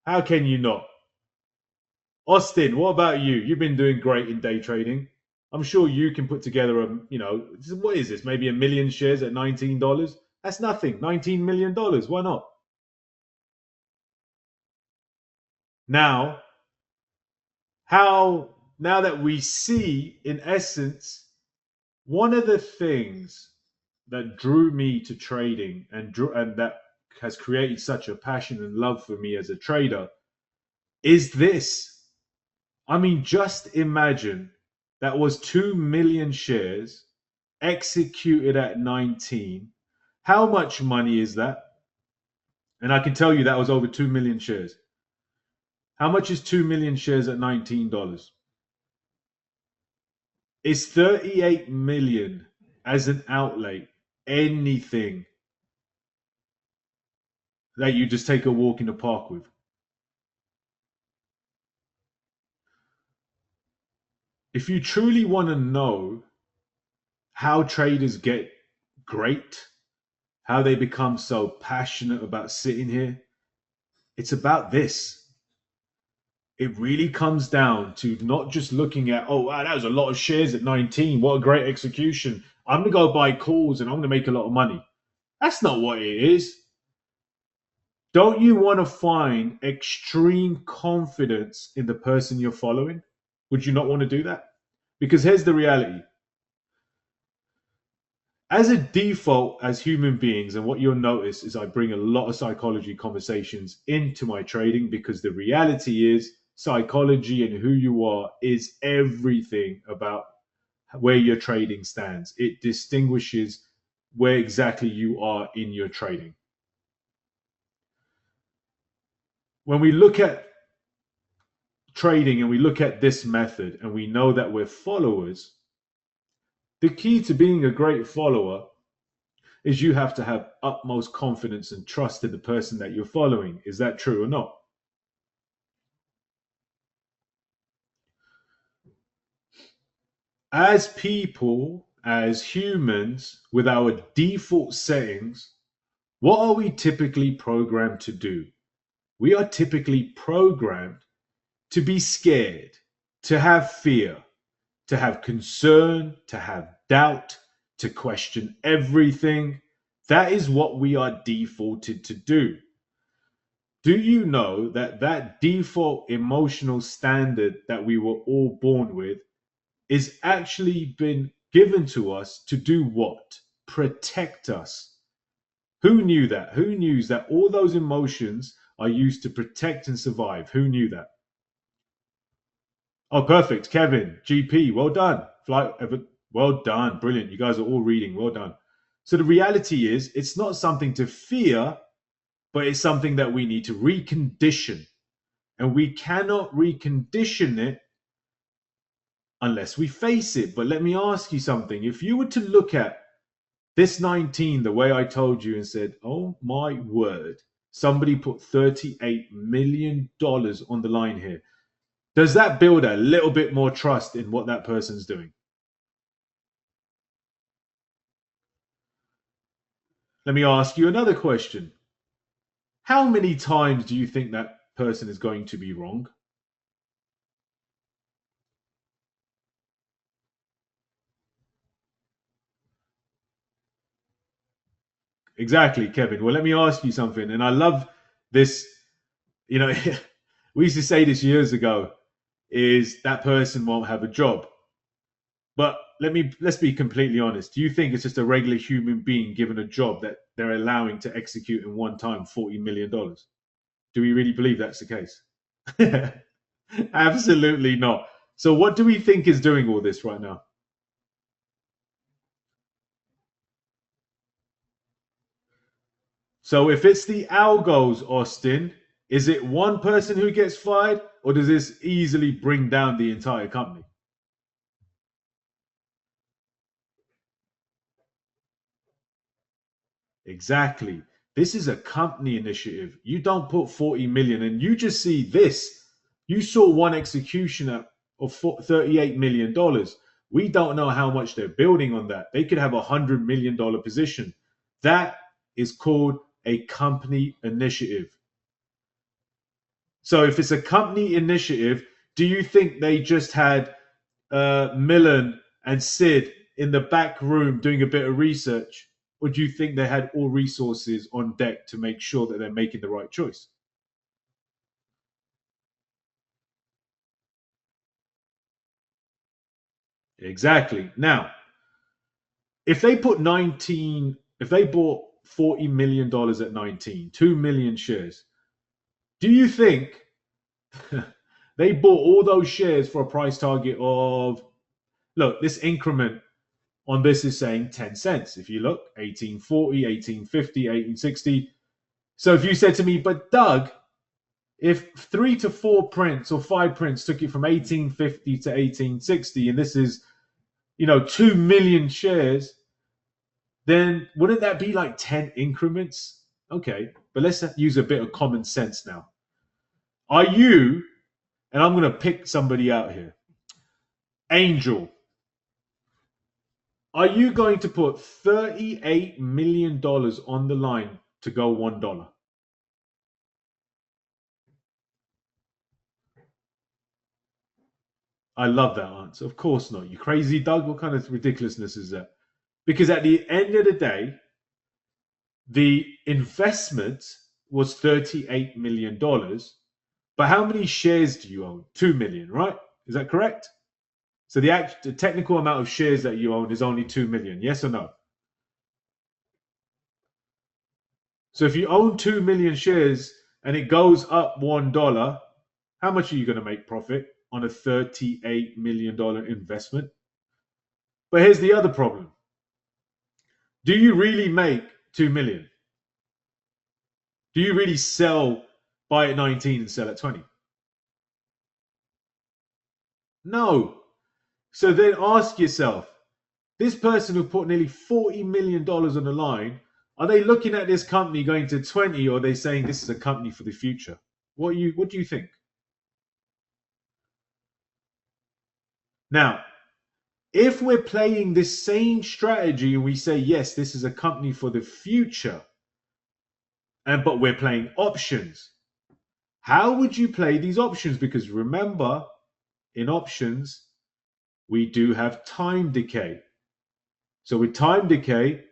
How can you not? Austin, what about you? You've been doing great in day trading. I'm sure you can put together what is this? Maybe 1 million shares at $19? That's nothing. $19 million. Why not? Now, now that we see, in essence, one of the things that drew me to trading and that has created such a passion and love for me as a trader is this. I mean, just imagine that was 2 million shares executed at 19. How much money is that? And I can tell you that was over 2 million shares. How much is 2 million shares at $19? Is 38 million as an outlay anything that you just take a walk in the park with? If you truly want to know how traders get great, how they become so passionate about sitting here, it's about this. It really comes down to not just looking at, oh, wow, that was a lot of shares at 19. What a great execution. I'm going to go buy calls and I'm going to make a lot of money. That's not what it is. Don't you want to find extreme confidence in the person you're following? Would you not want to do that? Because here's the reality. As a default, as human beings, and what you'll notice is I bring a lot of psychology conversations into my trading, because the reality is psychology and who you are is everything about where your trading stands. It distinguishes where exactly you are in your trading. When we look at trading and we look at this method and we know that we're followers, the key to being a great follower is you have to have utmost confidence and trust in the person that you're following. Is that true or not? As people, as humans, with our default settings, what are we typically programmed to do? We are typically programmed to be scared, to have fear, to have concern, to have doubt, to question everything. That is what we are defaulted to do. Do you know that that default emotional standard that we were all born with is actually been given to us to do what? Protect us. Who knew that? Who knew that all those emotions are used to protect and survive? Who knew that? Oh, perfect. Kevin, GP, well done. Well done. Brilliant. You guys are all reading. Well done. So the reality is, it's not something to fear, but it's something that we need to recondition. And we cannot recondition it unless we face it. But let me ask you something. If you were to look at this 19 the way I told you and said, oh my word, somebody put $38 million on the line here. Does that build a little bit more trust in what that person's doing? Let me ask you another question. How many times do you think that person is going to be wrong? Exactly, Kevin. Well, let me ask you something. And I love this, you know, we used to say this years ago, is that person won't have a job. But let's be completely honest. Do you think it's just a regular human being given a job that they're allowing to execute in one time $40 million? Do we really believe that's the case? Absolutely not. So what do we think is doing all this right now? So if it's the algos, Austin, is it one person who gets fired, or does this easily bring down the entire company? Exactly. This is a company initiative. You don't put 40 million and you just see this. You saw one executioner of $38 million. We don't know how much they're building on that. They could have $100 million position. That is called a company initiative. So if it's a company initiative, do you think they just had Millen and Sid in the back room doing a bit of research? Or do you think they had all resources on deck to make sure that they're making the right choice? Exactly. Now, if they bought $40 million at 19, 2 million shares, do you think they bought all those shares for a price target of, look, this increment on this is saying 10 cents. If you look, 1840, 1850, 1860. So if you said to me, but Doug, if 3 to 4 prints or 5 prints took it from 1850 to 1860, and this is, 2 million shares, then wouldn't that be like 10 increments? Okay, but let's use a bit of common sense now. Are you, and I'm going to pick somebody out here, Angel, are you going to put $38 million on the line to go $1? I love that answer. Of course not. You crazy, Doug? What kind of ridiculousness is that? Because at the end of the day, the investment was $38 million. But how many shares do you own? 2 million, right? Is that correct? So the technical amount of shares that you own is only 2 million. Yes or no? So if you own 2 million shares and it goes up $1, how much are you going to make profit on a $38 million investment? But here's the other problem. Do you really make 2 million? Do you really buy at 19 and sell at 20? No. So then ask yourself, this person who put nearly $40 million on the line, are they looking at this company going to 20, or are they saying this is a company for the future? What do you think? Now, if we're playing this same strategy and we say, yes, this is a company for the future, but we're playing options, how would you play these options? Because remember, in options, we do have time decay. So with time decay,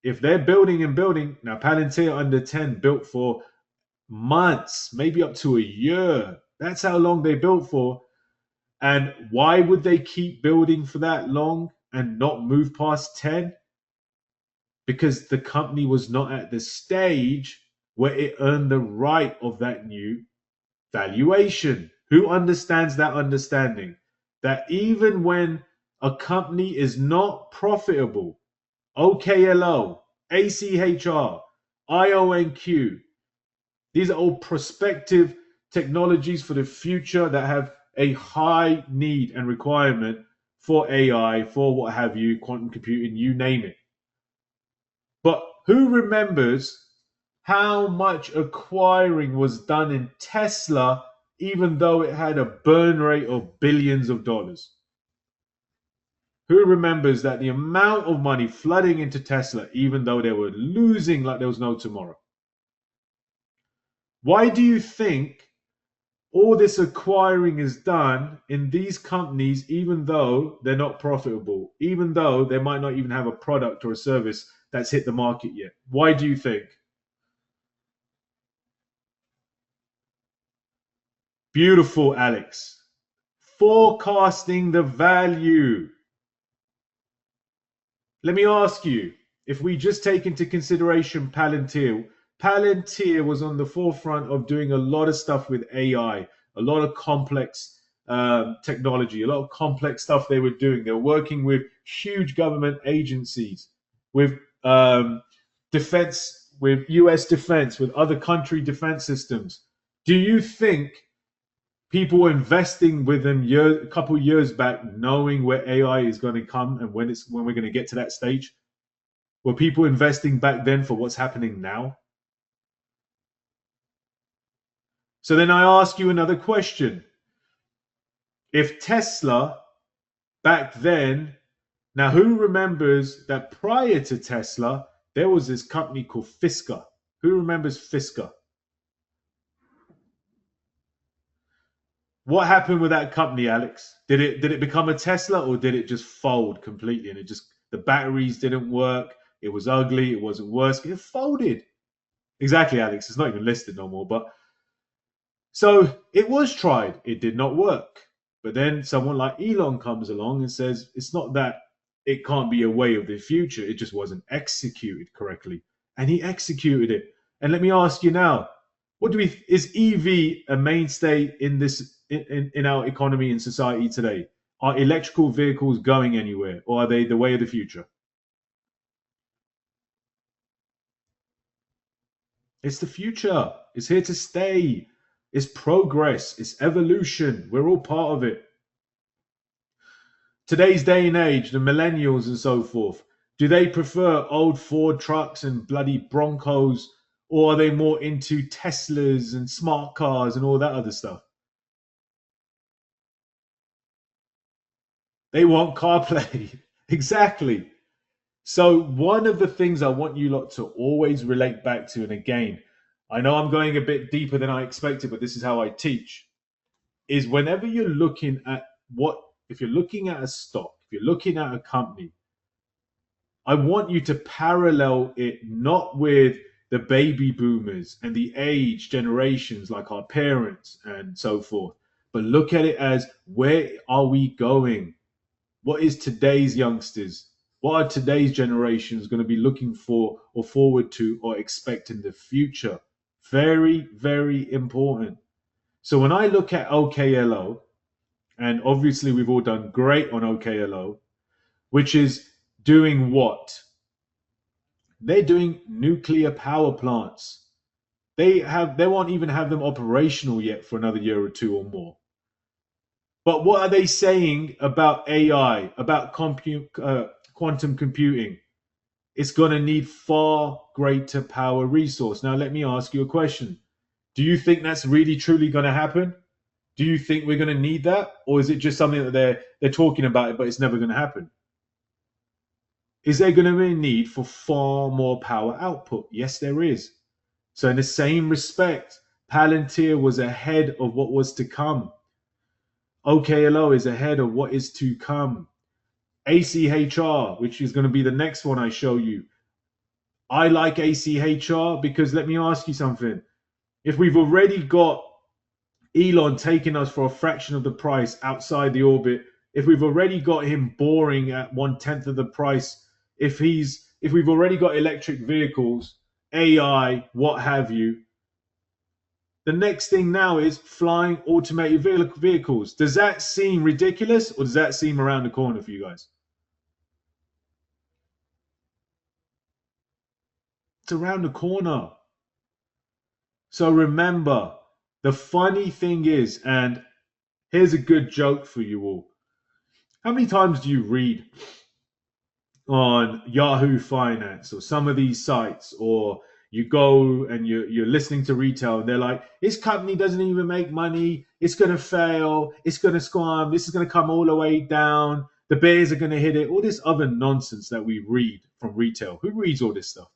if they're building and building, now Palantir under 10 built for months, maybe up to a year. That's how long they built for. And why would they keep building for that long and not move past 10? Because the company was not at the stage where it earned the right of that new valuation. Who understands that understanding? That even when a company is not profitable, OKLO, ACHR, IONQ, these are all prospective technologies for the future that have a high need and requirement for AI, for what have you, quantum computing, you name it. But who remembers how much acquiring was done in Tesla, even though it had a burn rate of billions of dollars? Who remembers that the amount of money flooding into Tesla, even though they were losing like there was no tomorrow? Why do you think all this acquiring is done in these companies, even though they're not profitable, even though they might not even have a product or a service that's hit the market yet? Why do you think? Beautiful, Alex. Forecasting the value. Let me ask you, if we just take into consideration Palantir was on the forefront of doing a lot of stuff with AI, a lot of complex technology, a lot of complex stuff they were doing. They were working with huge government agencies, with defense, with US defense, with other country defense systems. Do you think people were investing with them a couple years back, knowing where AI is going to come and when we're going to get to that stage? Were people investing back then for what's happening now? So then I ask you another question. If Tesla back then, now who remembers that prior to Tesla, there was this company called Fisker? Who remembers Fisker? What happened with that company, Alex? Did it become a Tesla, or did it just fold completely and it just, the batteries didn't work, it was ugly, it wasn't working, it folded? Exactly, Alex. It's not even listed no more. But so it was tried, it did not work. But then someone like Elon comes along and says it's not that it can't be a way of the future, it just wasn't executed correctly. And he executed it. And let me ask you now, what do we, is EV a mainstay in this in our economy and society today? Are electrical vehicles going anywhere, or are they the way of the future? It's the future. It's here to stay. It's progress. It's evolution. We're all part of it. Today's day and age, the millennials and so forth, do they prefer old Ford trucks and bloody Broncos, or are they more into Teslas and smart cars and all that other stuff? They want CarPlay. Exactly. So one of the things I want you lot to always relate back to, and again, I know I'm going a bit deeper than I expected, but this is how I teach, is whenever you're looking at what, if you're looking at a stock, if you're looking at a company, I want you to parallel it not with the baby boomers and the age generations like our parents and so forth, but look at it as, where are we going? What is today's youngsters? What are today's generations going to be looking for or forward to or expect in the future? Very, very important. So when I look at OKLO, and obviously we've all done great on OKLO, which is doing what? They're doing nuclear power plants. They won't even have them operational yet for another year or two or more. But what are they saying about AI, about quantum computing? It's going to need far greater power resource. Now, let me ask you a question. Do you think that's really truly going to happen? Do you think we're going to need that? Or is it just something that they're talking about it, but it's never going to happen? Is there going to be a need for far more power output? Yes, there is. So in the same respect, Palantir was ahead of what was to come. OKLO is ahead of what is to come. ACHR, which is going to be the next one I show you. I like ACHR because let me ask you something. If we've already got Elon taking us for a fraction of the price outside the orbit, if we've already got him boring at 1/10 of the price, if we've already got electric vehicles, AI, what have you, the next thing now is flying automated vehicles. Does that seem ridiculous or does that seem around the corner for you guys? It's around the corner. So remember, the funny thing is, and here's a good joke for you all. How many times do you read on Yahoo Finance or some of these sites, or you go and you're listening to retail and they're like, this company doesn't even make money, it's going to fail, it's going to squam, this is going to come all the way down, the bears are going to hit it, all this other nonsense that we read from retail. Who reads all this stuff?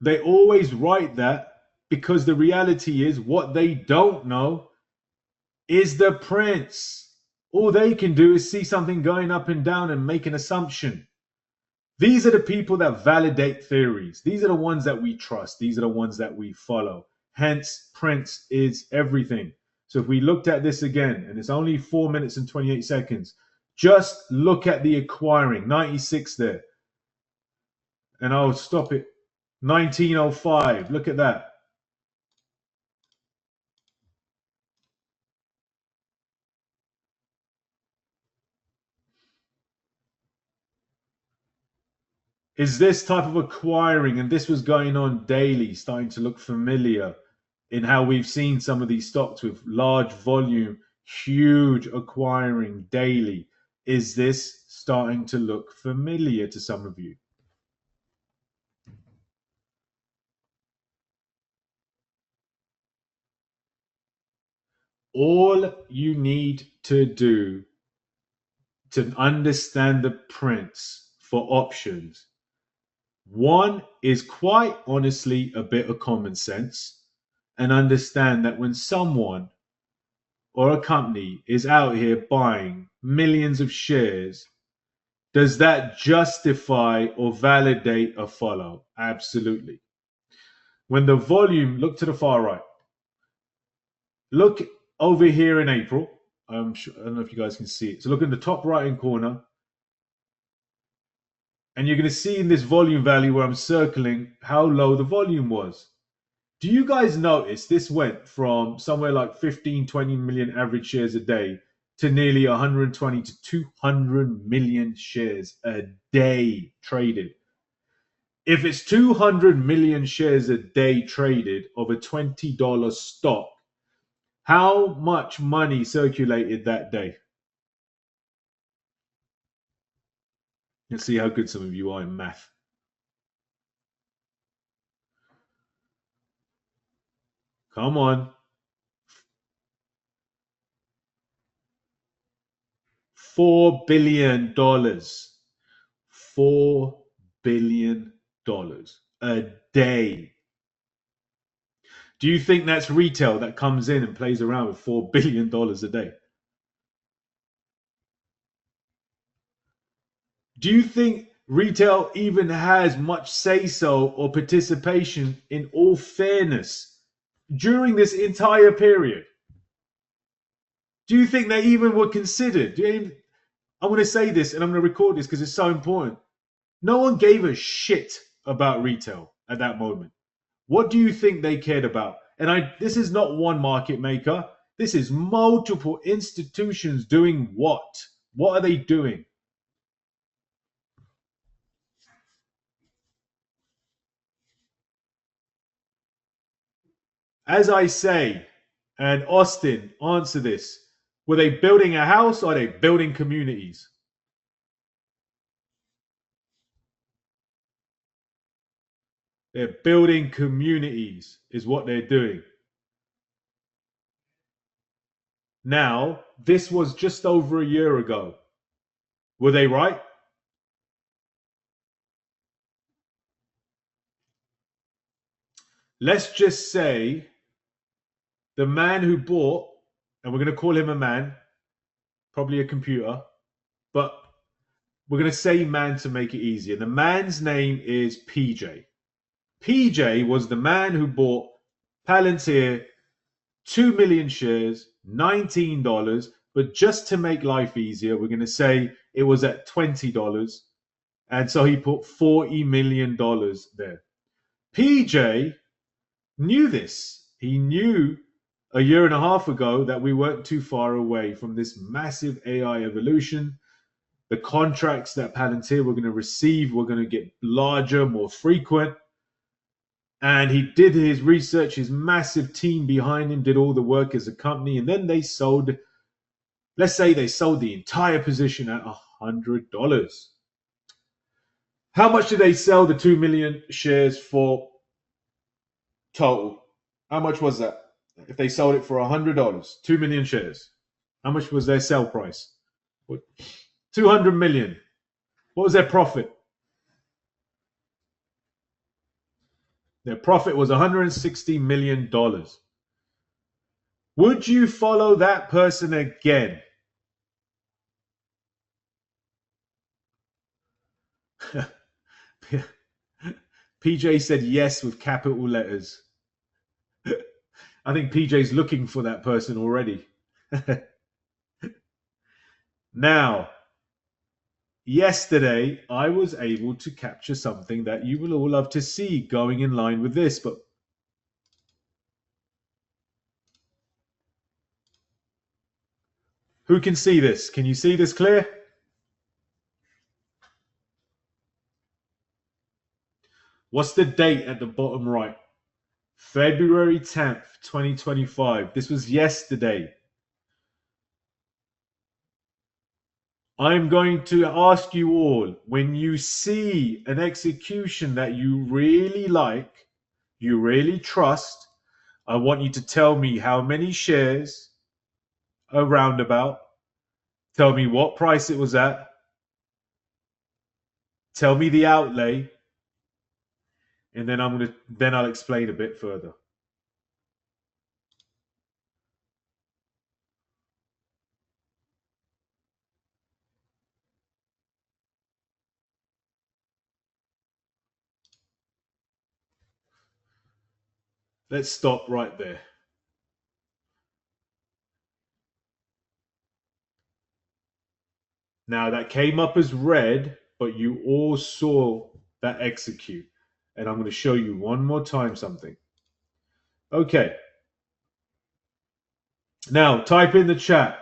They always write that because the reality is what they don't know is the prince. All they can do is see something going up and down and make an assumption. These are the people that validate theories. These are the ones that we trust. These are the ones that we follow. Hence, Prince is everything. So if we looked at this again, and it's only 4 minutes and 28 seconds, just look at the acquiring, 96 there. And I'll stop it. 1905, look at that. Is this type of acquiring, and this was going on daily, starting to look familiar in how we've seen some of these stocks with large volume, huge acquiring daily? Is this starting to look familiar to some of you? All you need to do to understand the prints for options, one is quite honestly a bit of common sense and understand that when someone or a company is out here buying millions of shares, does that justify or validate a follow? Absolutely. When the volume, look to the far right, look over here in April. Sure, I don't know if you guys can see it. So look in the top right hand corner, and you're going to see in this volume value where I'm circling how low the volume was. Do you guys notice this went from somewhere like 15, 20 million average shares a day to nearly 120 to 200 million shares a day traded? If it's 200 million shares a day traded of a $20 stock, how much money circulated that day? Let's see how good some of you are in math. Come on. $4 billion. $4 billion a day. Do you think that's retail that comes in and plays around with $4 billion a day? Do you think retail even has much say so or participation in all fairness during this entire period? Do you think they even were considered? I'm going to say this and I'm going to record this because it's so important. No one gave a shit about retail at that moment. What do you think they cared about? And this is not one market maker. This is multiple institutions doing what? What are they doing? As I say, and Austin, answer this. Were they building a house or are they building communities? They're building communities, is what they're doing. Now, this was just over a year ago. Were they right? Let's just say the man who bought and we're going to call him a man, probably a computer, but we're going to say man to make it easier. The man's name is PJ. PJ was the man who bought Palantir 2 million shares, $19. But just to make life easier, we're going to say it was at $20. And so he put $40 million there. PJ knew this. He knew a year and a half ago that we weren't too far away from this massive AI evolution. The contracts that Palantir were going to receive were going to get larger, more frequent. And he did his research, his massive team behind him did all the work as a company. And then they sold, let's say they sold the entire position at $100. How much did they sell the 2 million shares for total? How much was that? If they sold it for $100, 2 million shares, how much was their sell price? 200 million. What was their profit? Their profit was $160 million. Would you follow that person again? PJ said yes with capital letters. I think PJ's looking for that person already. Now, yesterday, I was able to capture something that you will all love to see going in line with this, but who can see this? Can you see this clear? What's the date at the bottom right? February 10th, 2025. This was yesterday. I'm going to ask you all, when you see an execution that you really like, you really trust, I want you to tell me how many shares are roundabout. Tell me what price it was at. Tell me the outlay. And then I'll explain a bit further. Let's stop right there. Now that came up as red, but you all saw that execute. And I'm going to show you one more time something. Okay. Now type in the chat.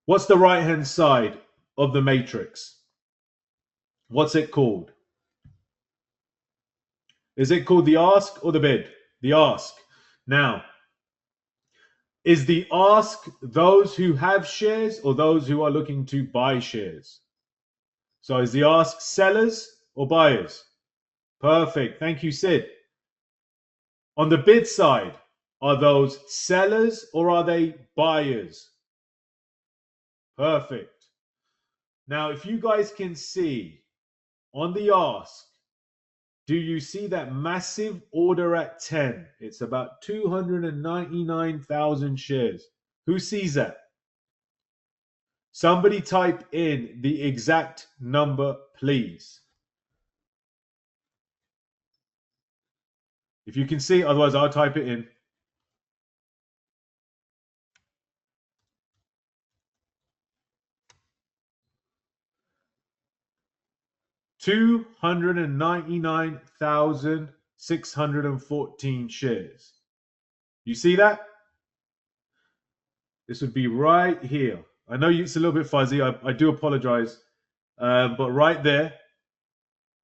What's the right hand side of the matrix? What's it called? Is it called the ask or the bid? The ask. Now, is the ask those who have shares or those who are looking to buy shares? So is the ask sellers or buyers? Perfect. Thank you, Sid. On the bid side, are those sellers or are they buyers? Perfect. Now, if you guys can see on the ask, do you see that massive order at 10? It's about 299,000 shares. Who sees that? Somebody type in the exact number, please. If you can see, otherwise I'll type it in. $299,614 shares. You see that? This would be right here. I know it's a little bit fuzzy. I do apologize. But right there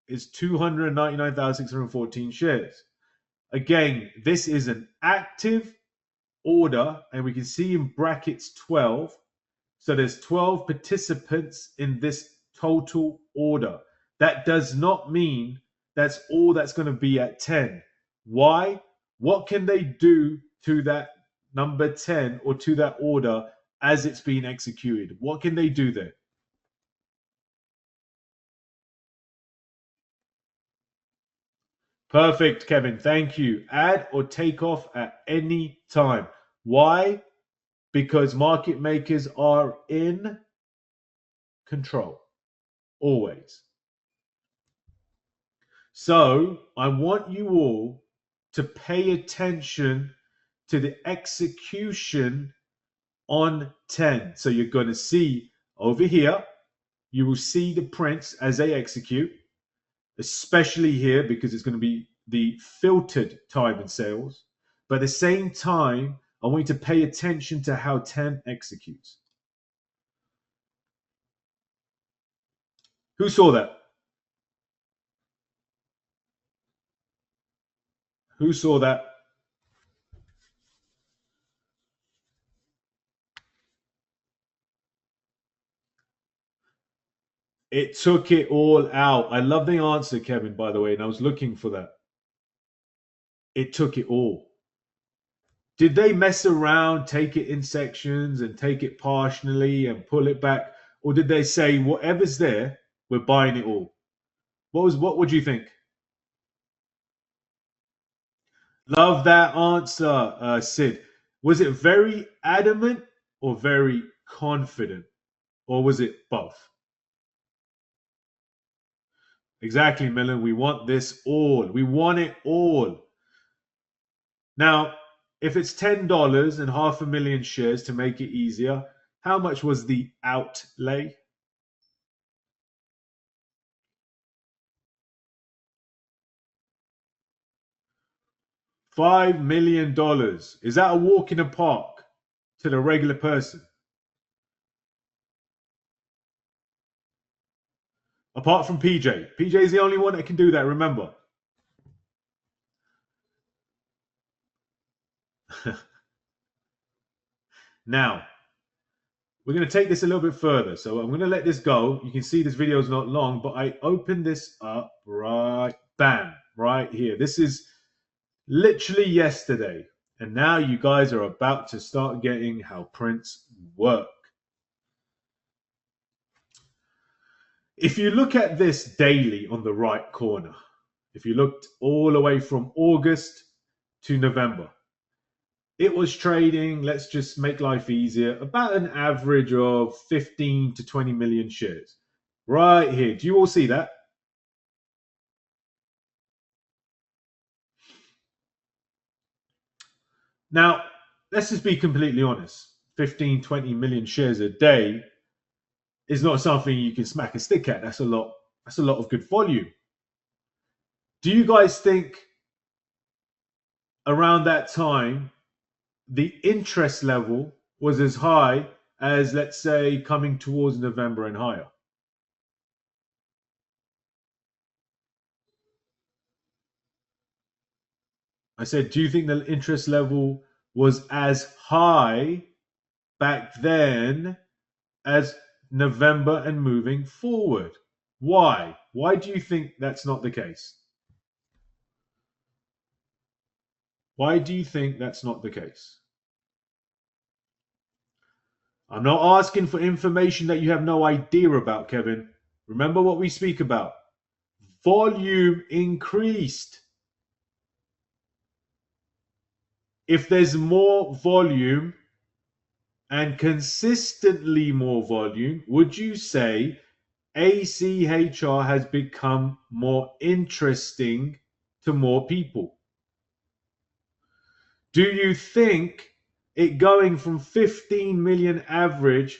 is 299,614 shares. Again, this is an active order, and we can see in brackets 12. So there's 12 participants in this total order. That does not mean that's all that's going to be at 10. Why? What can they do to that number 10 or to that order as it's being executed? What can they do there? Perfect, Kevin. Thank you. Add or take off at any time. Why? Because market makers are in control. Always. So I want you all to pay attention to the execution on 10. So you're going to see over here, you will see the prints as they execute, especially here because it's going to be the filtered time and sales. But at the same time, I want you to pay attention to how 10 executes. Who saw that? Who saw that? It took it all out. I love the answer, Kevin, by the way, and I was looking for that. It took it all. Did they mess around, take it in sections and take it partially and pull it back? Or did they say, whatever's there, we're buying it all? What would you think? Love that answer, Sid. Was it very adamant or very confident? Or was it both? Exactly, Millen. We want this all. We want it all. Now, if it's $10 and 500,000 shares to make it easier, how much was the outlay? $5 million. Is that a walk in the park to the regular person? Apart from PJ. PJ is the only one that can do that, remember. Now, we're going to take this a little bit further. So I'm going to let this go. You can see this video is not long, but I opened this up right, bam, right here. This is literally yesterday. And now you guys are about to start getting how prints work. If you look at this daily on the right corner, if you looked all the way from August to November, it was trading, let's just make life easier, about an average of 15 to 20 million shares. Right here. Do you all see that? Now, let's just be completely honest. 15, 20 million shares a day is not something you can smack a stick at. That's a lot. That's a lot of good volume. Do you guys think around that time the interest level was as high as, let's say, coming towards November and higher? I said, do you think the interest level was as high back then as November and moving forward? Why? Why do you think that's not the case? Why do you think that's not the case? I'm not asking for information that you have no idea about, Kevin. Remember what we speak about. Volume increased. If there's more volume and consistently more volume, would you say ACHR has become more interesting to more people? Do you think it going from 15 million average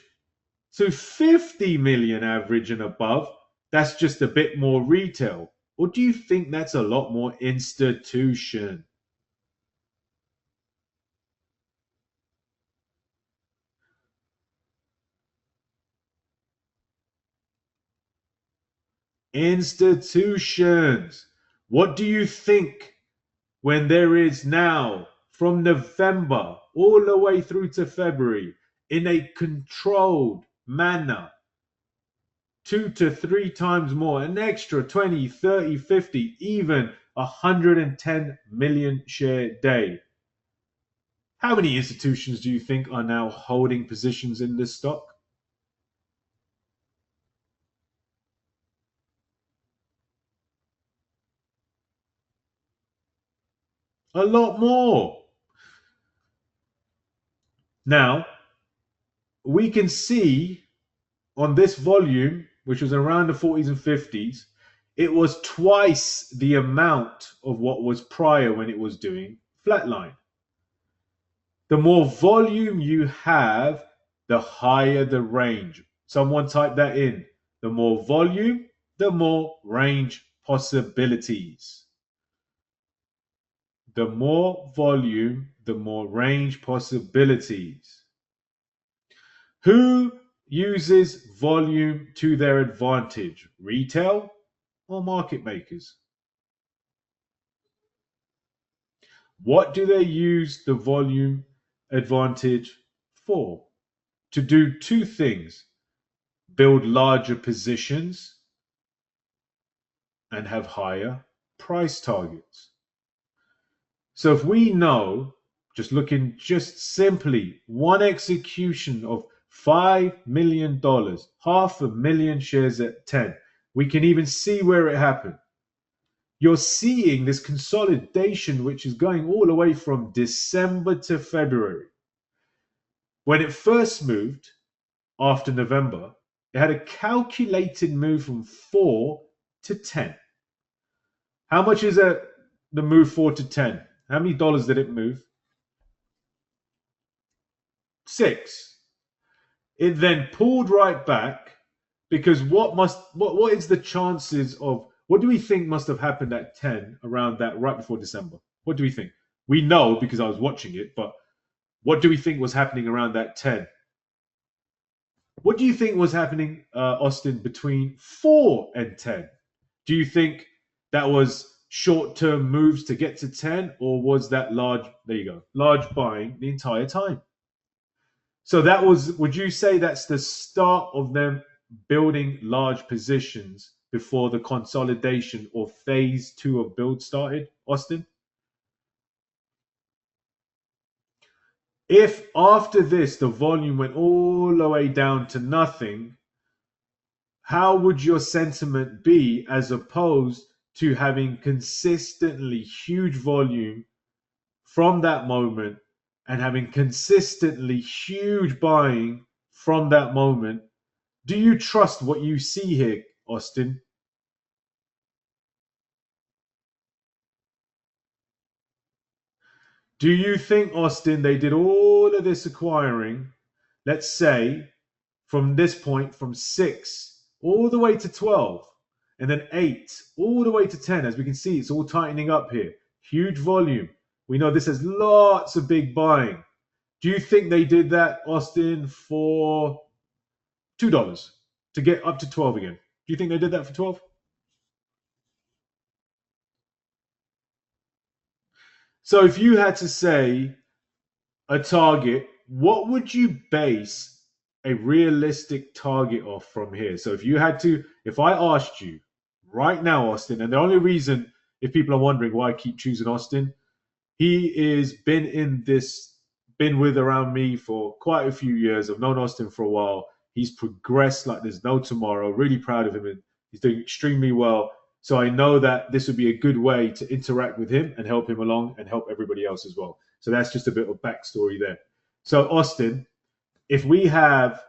to 50 million average and above, that's just a bit more retail? Or do you think that's a lot more institution? Institutions. What do you think when there is now from November all the way through to February in a controlled manner 2 to 3 times more, an extra 20, 30, 50, even 110 million share day? How many institutions do you think are now holding positions in this stock? A lot more. Now, we can see on this volume, which was around the 40s and 50s, it was twice the amount of what was prior when it was doing flatline. The more volume you have, the higher the range. Someone type that in. The more volume, the more range possibilities. The more volume, the more range possibilities. Who uses volume to their advantage? Retail or market makers? What do they use the volume advantage for? To do two things: build larger positions and have higher price targets. So if we know, just looking just simply, one execution of $5 million, 500,000 shares at 10, we can even see where it happened. You're seeing this consolidation, which is going all the way from December to February. When it first moved after November, it had a calculated move from 4 to 10. How much is the move 4 to 10? How many dollars did it move? 6. It then pulled right back because what is the chances of, what do we think must have happened at 10 around that right before December? What do we think? We know because I was watching it, but what do we think was happening around that 10? What do you think was happening, Austin, between 4 and 10? Do you think that was short-term moves to get to 10, or was that large, there you go, large buying the entire time? So that was, would you say that's the start of them building large positions before the consolidation or phase 2 of build started, Austin? If after this the volume went all the way down to nothing, how would your sentiment be as opposed to having consistently huge volume from that moment and having consistently huge buying from that moment? Do you trust what you see here, Austin? Do you think, Austin, they did all of this acquiring, let's say, from this point, from 6 all the way to 12, and then 8 all the way to 10? As we can see, it's all tightening up here. Huge volume. We know this has lots of big buying. Do you think they did that, Austin, for $2 to get up to 12 again? Do you think they did that for 12? So if you had to say a target, what would you base a realistic target off from here? So if you had to, if I asked you right now, Austin, and the only reason, if people are wondering why I keep choosing Austin, he is been with around me for quite a few years. I've known Austin for a while. He's progressed like there's no tomorrow. Really proud of him, and he's doing extremely well. So I know that this would be a good way to interact with him and help him along and help everybody else as well. So that's just a bit of backstory there. So Austin, if we have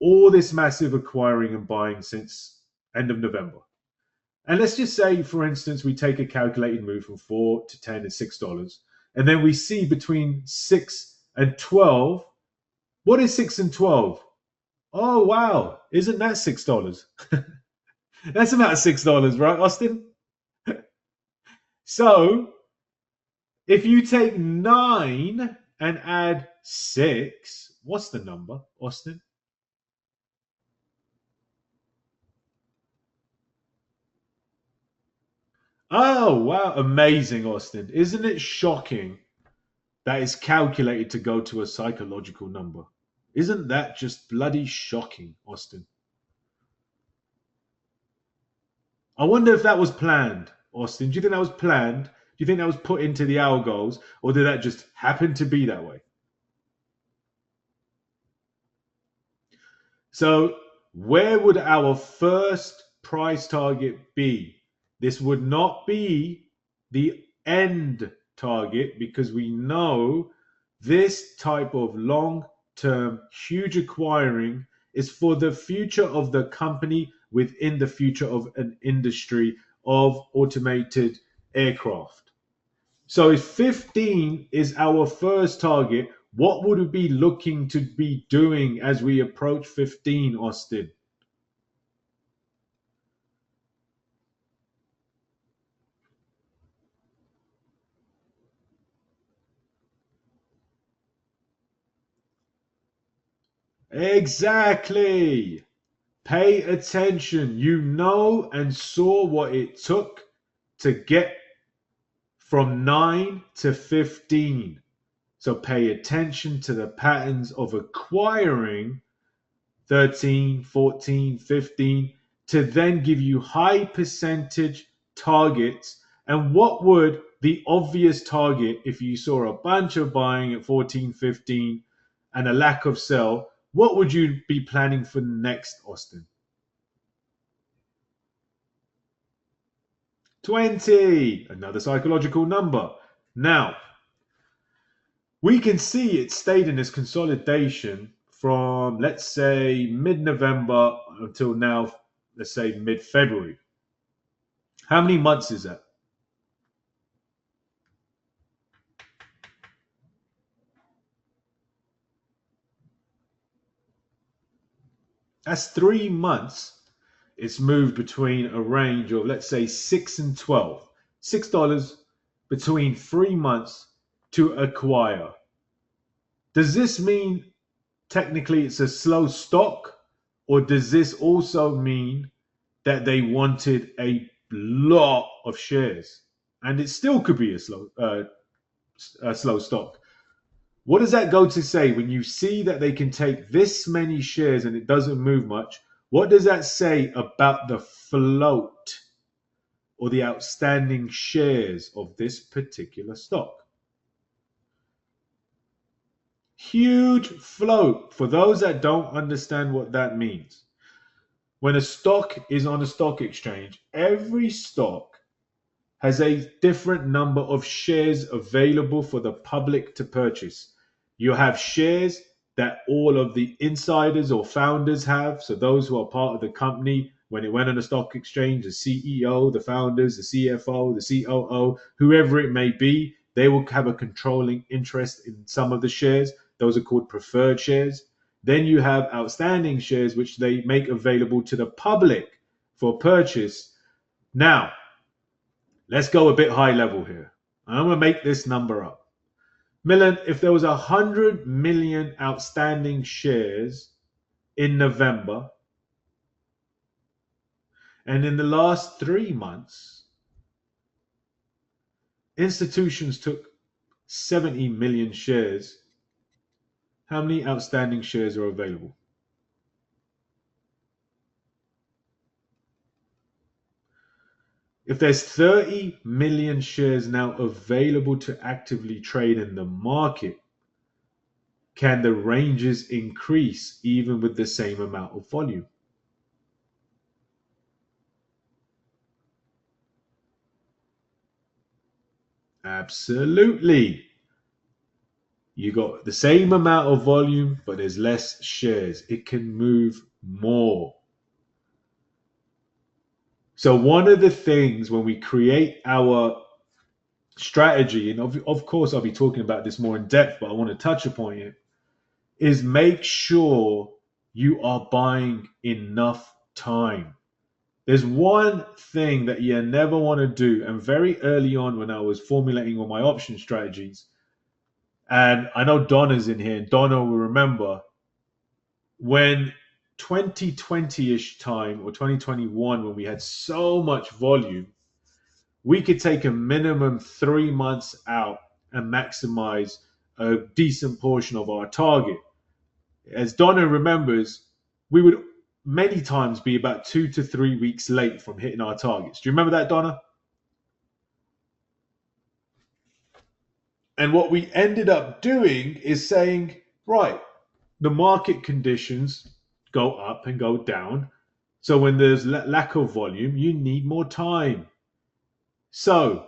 all this massive acquiring and buying since end of November, and let's just say, for instance, we take a calculated move from 4 to 10 and $6, and then we see between 6 and 12. What is 6 and 12? Oh, wow. Isn't that $6? That's about $6, right, Austin? So if you take 9 and add 6, what's the number, Austin? Oh, wow. Amazing, Austin. Isn't it shocking that is calculated to go to a psychological number? Isn't that just bloody shocking, Austin? I wonder if that was planned, Austin. Do you think that was planned? Do you think that was put into the algos, or did that just happen to be that way? So, where would our first price target be? This would not be the end target because we know this type of long term, huge acquiring is for the future of the company within the future of an industry of automated aircraft. So if 15 is our first target, what would we be looking to be doing as we approach 15, Austin? Exactly. Pay attention. You know and saw what it took to get from 9 to 15. So pay attention to the patterns of acquiring 13, 14, 15 to then give you high percentage targets. And what would the obvious target if you saw a bunch of buying at 14, 15 and a lack of sell? What would you be planning for next, Austin? 20, another psychological number. Now, we can see it stayed in this consolidation from, let's say, mid November until now, let's say mid February. How many months is that? That's 3 months. It's moved between a range of, let's say, 6 and 12. $6 between 3 months to acquire. Does this mean technically it's a slow stock? Or does this also mean that they wanted a lot of shares? And it still could be a slow stock. What does that go to say when you see that they can take this many shares and it doesn't move much? What does that say about the float or the outstanding shares of this particular stock? Huge float. For those that don't understand what that means, when a stock is on a stock exchange, every stock has a different number of shares available for the public to purchase. You have shares that all of the insiders or founders have. So those who are part of the company, when it went on the stock exchange, the CEO, the founders, the CFO, the COO, whoever it may be, they will have a controlling interest in some of the shares. Those are called preferred shares. Then you have outstanding shares, which they make available to the public for purchase. Now, let's go a bit high level here. I'm going to make this number up. Milan, if there was 100 million outstanding shares in November, and in the last 3 months, institutions took 70 million shares, how many outstanding shares are available? If there's 30 million shares now available to actively trade in the market, can the ranges increase even with the same amount of volume? Absolutely. You got the same amount of volume, but there's less shares. It can move more. So, one of the things when we create our strategy, and of course, I'll be talking about this more in depth, but I want to touch upon it, is make sure you are buying enough time. There's one thing that you never want to do, and very early on when I was formulating all my option strategies, and I know Donna's in here, and Donna will remember when 2020-ish time or 2021, when we had so much volume, we could take a minimum 3 months out and maximize a decent portion of our target. As Donna remembers, we would many times be about 2 to 3 weeks late from hitting our targets. Do you remember that, Donna? And what we ended up doing is saying, right, the market conditions go up and go down. So when there's lack of volume, you need more time. So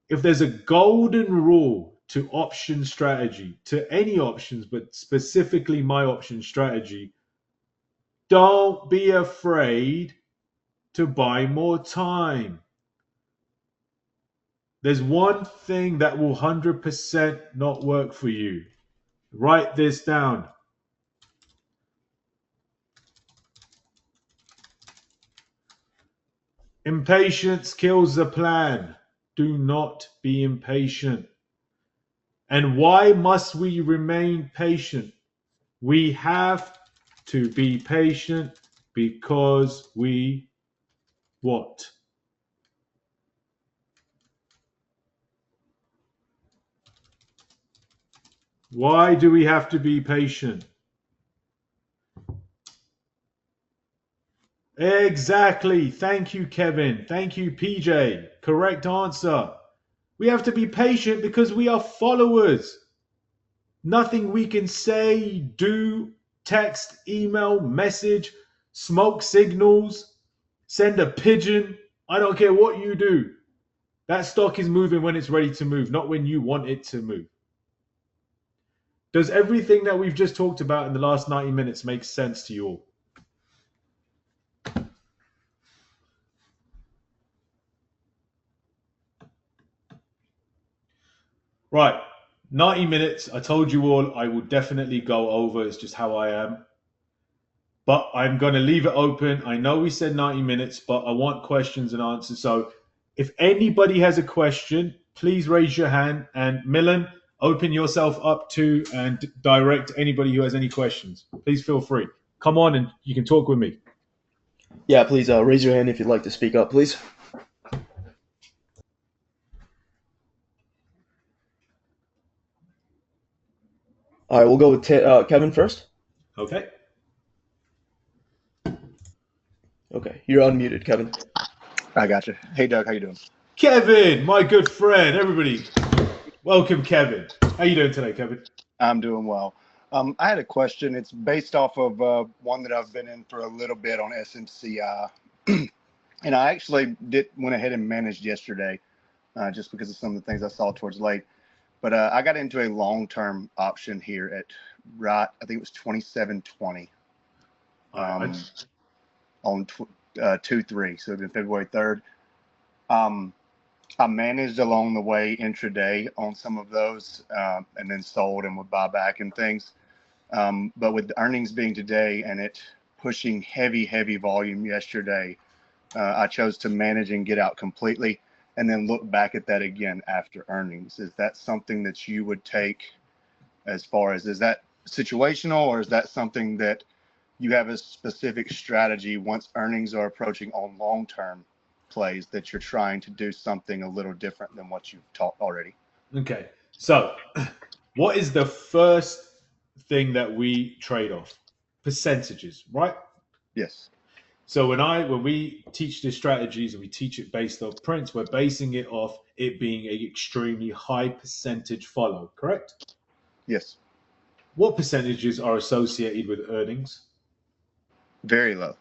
if there's a golden rule to option strategy, to any options, but specifically my option strategy, don't be afraid to buy more time. There's one thing that will 100% not work for you. Write this down. Impatience kills the plan. Do not be impatient. And why must we remain patient? We have to be patient because we what? Why do we have to be patient? Exactly. Thank you, Kevin. Thank you, PJ. Correct answer. We have to be patient because we are followers. Nothing we can say, do, text, email, message, smoke signals, send a pigeon. I don't care what you do. That stock is moving when it's ready to move, not when you want it to move. Does everything that we've just talked about in the last 90 minutes make sense to you all? Right. 90 minutes. I told you all I will definitely go over. It's just how I am. But I'm going to leave it open. I know we said 90 minutes, but I want questions and answers. So if anybody has a question, please raise your hand. And Milan, open yourself up to and direct anybody who has any questions. Please feel free. Come on and you can talk with me. Yeah, please raise your hand if you'd like to speak up, please. All right, we'll go with Kevin first. Okay. Okay, you're unmuted, Kevin. I got you. Hey, Doug, how you doing? Kevin, my good friend. Everybody, welcome, Kevin. How you doing today, Kevin? I'm doing well. I had a question. It's based off of one that I've been in for a little bit on SMCI. And I actually went ahead and managed yesterday just because of some of the things I saw towards late. But I got into a long-term option here at I think it was 27.20 on 2/3, so it'd been February 3rd. I managed along the way intraday on some of those and then sold and would buy back and things. But with the earnings being today and it pushing heavy volume yesterday, I chose to manage and get out completely and then look back at that again after earnings. Is that something that you would take as far as, is that situational, or is that something that you have a specific strategy once earnings are approaching on long-term plays that you're trying to do something a little different than what you've taught already? Okay. So what is the first thing that we trade off? Percentages, right? Yes. So when we teach the strategies and we teach it based off prints, we're basing it off it being a extremely high percentage follow, correct? Yes. What percentages are associated with earnings? Very low.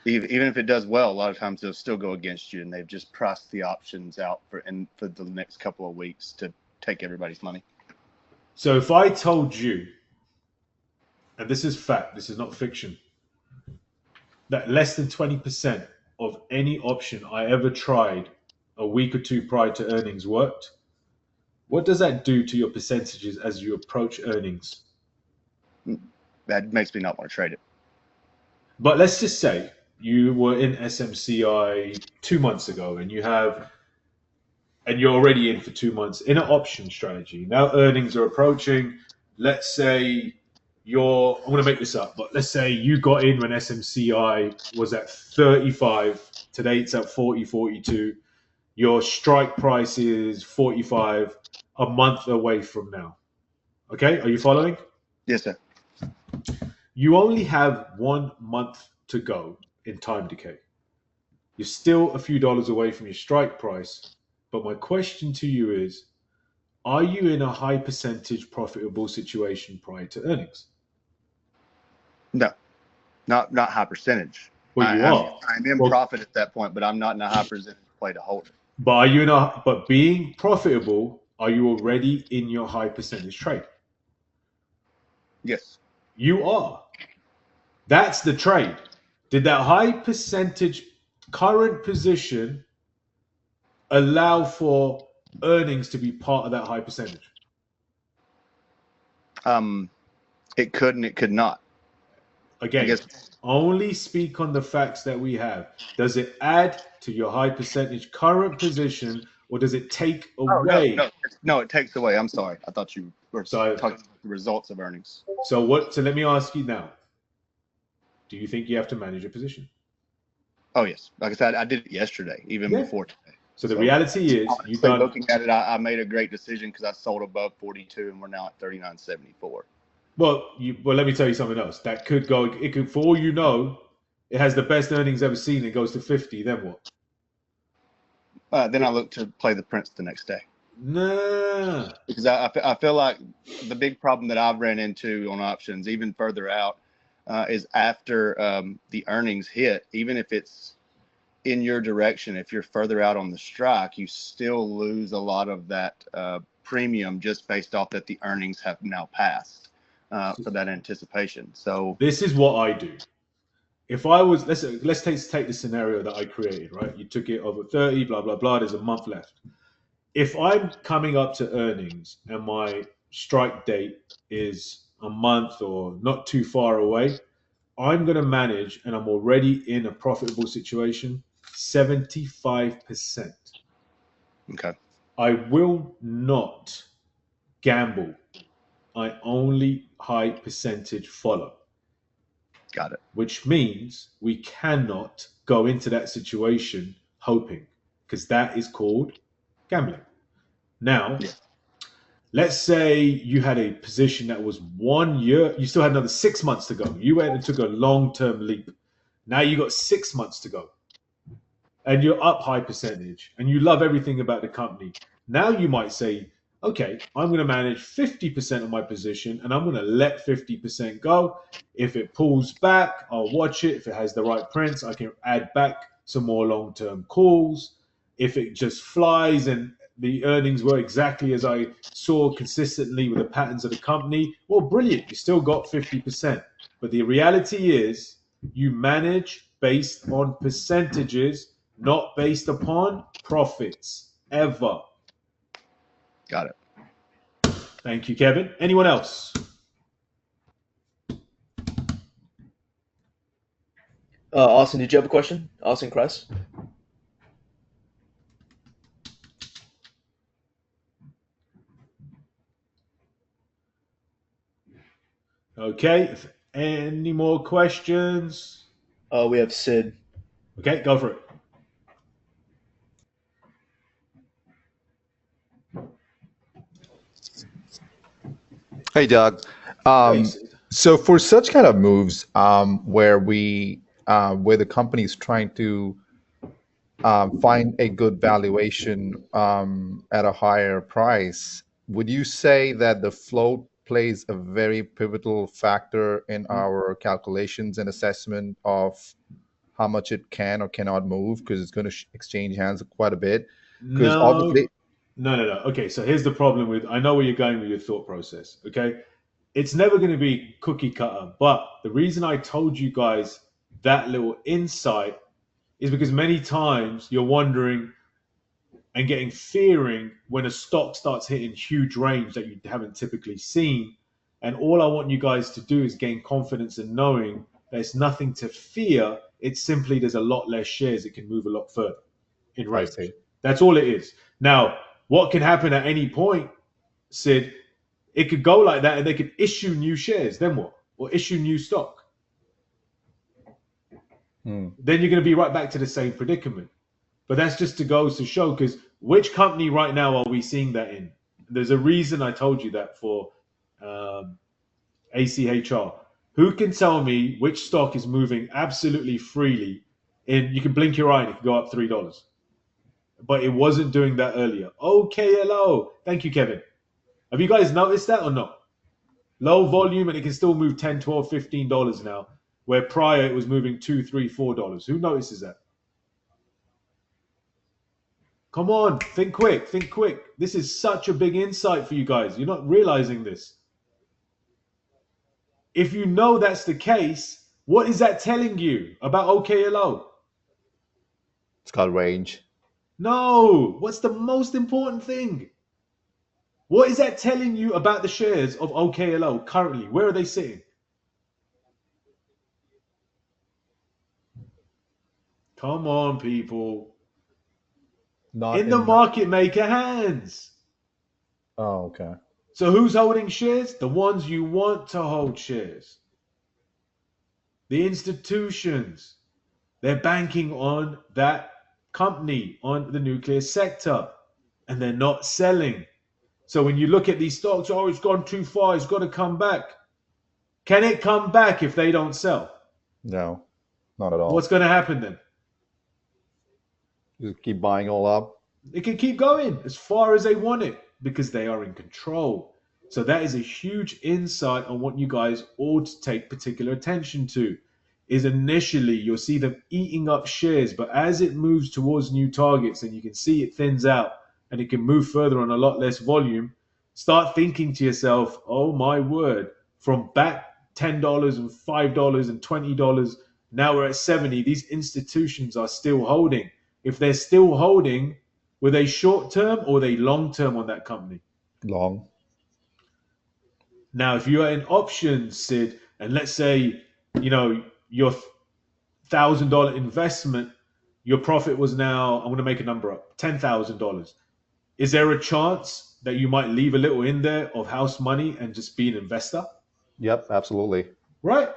Even if it does well, a lot of times they'll still go against you, and they've just priced the options out for the next couple of weeks to take everybody's money. So if I told you, and this is fact, this is not fiction, that less than 20% of any option I ever tried a week or two prior to earnings worked, what does that do to your percentages as you approach earnings? That makes me not want to trade it. But let's just say you were in SMCI 2 months ago and you're already in for 2 months in an option strategy. Now earnings are approaching. Let's say I'm going to make this up, but let's say you got in when SMCI was at 35. Today it's at 40, 42. Your strike price is 45 a month away from now. Okay, are you following? Yes, sir. You only have 1 month to go in time decay. You're still a few dollars away from your strike price. But my question to you is, are you in a high percentage profitable situation prior to earnings? No, not high percentage. Well, you are. I'm in profit at that point, but I'm not in a high percentage play to hold it. But being profitable, are you already in your high percentage trade? Yes. You are. That's the trade. Did that high percentage current position allow for earnings to be part of that high percentage? It could and it could not. I Again, guess. only speak on the facts that we have. Does it add to your high percentage current position, or does it take Oh away? no! It takes away. I'm sorry. I thought you were So, talking about the results of earnings. so what? So let me ask you now: do you think you have to manage a position? Oh yes, like I said, I did it yesterday, even before today. So the reality is, honestly, you done. Looking at it, I made a great decision because I sold above 42, and we're now at 39.74. Well, let me tell you something else. That could go. It could, for all you know, it has the best earnings ever seen. It goes to 50. Then what? Then I look to play the Prince the next day. Nah. Because I feel like the big problem that I've ran into on options, even further out, is after the earnings hit, even if it's in your direction, if you're further out on the strike, you still lose a lot of that premium just based off that the earnings have now passed for that anticipation. So this is what I do. If I was, let's take the scenario that I created, right? You took it over 30, blah blah blah. There's a month left. If I'm coming up to earnings and my strike date is a month or not too far away, I'm going to manage, and I'm already in a profitable situation, 75%. okay, I will not gamble. I only high percentage follow, got it. which means we cannot go into that situation hoping, because that is called gambling. Now, Yeah. let's say you had a position that was 1 year, you still had another 6 months to go. You went and took a long term leap. Now you got 6 months to go. And you're up high percentage and you love everything about the company. Now you might say, okay, I'm going to manage 50% of my position and I'm going to let 50% go. If it pulls back, I'll watch it. If it has the right prints, I can add back some more long term calls. If it just flies and the earnings were exactly as I saw consistently with the patterns of the company, well, brilliant. You still got 50%. But the reality is, you manage based on percentages, not based upon profits, ever. Got it. Thank you, Kevin. Anyone else? Austin, did you have a question? Austin Kress? Okay. If any more questions? We have Sid. Okay, go for it. Hey, Doug. Hey, So for such kind of moves, where where the company is trying to find a good valuation at a higher price, would you say that the float plays a very pivotal factor in our calculations and assessment of how much it can or cannot move, because it's going to exchange hands quite a bit? Because no, obviously, no. Okay, so here's the problem with, I know where you're going with your thought process. Okay, it's never going to be cookie cutter. But the reason I told you guys that little insight is because many times you're wondering and getting fearing when a stock starts hitting huge range that you haven't typically seen. And all I want you guys to do is gain confidence in knowing there's nothing to fear. It's simply there's a lot less shares. It can move a lot further in I range. see. That's all it is. Now, what can happen at any point, Sid? It could go like that and they could issue new shares. Then what? Or issue new stock. Then you're going to be right back to the same predicament. But that's just to go to show, because which company right now are we seeing that in? There's a reason I told you that for ACHR. Who can tell me which stock is moving absolutely freely? You can blink your eye and it can go up $3. But it wasn't doing that earlier. Okay, hello. Thank you, Kevin. Have you guys noticed that or not? Low volume and it can still move 10, 12, $15 now, where prior it was moving $2, $3, $4. Who notices that? Come on, think quick, think quick. This is such a big insight for you guys. You're not realizing this. If you know that's the case, what is that telling you about OKLO? It's got range. No, what's the most important thing? What is that telling you about the shares of OKLO currently? Where are they sitting? Come on, people. Not In the in the. market maker hands. Oh, okay. So who's holding shares? The ones you want to hold shares. The institutions. They're banking on that company, on the nuclear sector, and they're not selling. So when you look at these stocks, oh, it's gone too far, it's got to come back. Can it come back if they don't sell? No, not at all. What's going to happen then? Just keep buying all up. It can keep going as far as they want it because they are in control. So that is a huge insight on what you guys ought to take particular attention to. Is initially you'll see them eating up shares, but as it moves towards new targets and you can see it thins out and it can move further on a lot less volume, start thinking to yourself, oh my word, from back $10 and $5 and $20, now we're at 70, these institutions are still holding. If they're still holding, were they short term or were they long term on that company? Long. Now, if you're in options, Sid, and let's say, your $1,000 investment, your profit was now, I'm going to make a number up, $10,000. Is there a chance that you might leave a little in there of house money and just be an investor? Yep, absolutely. Right?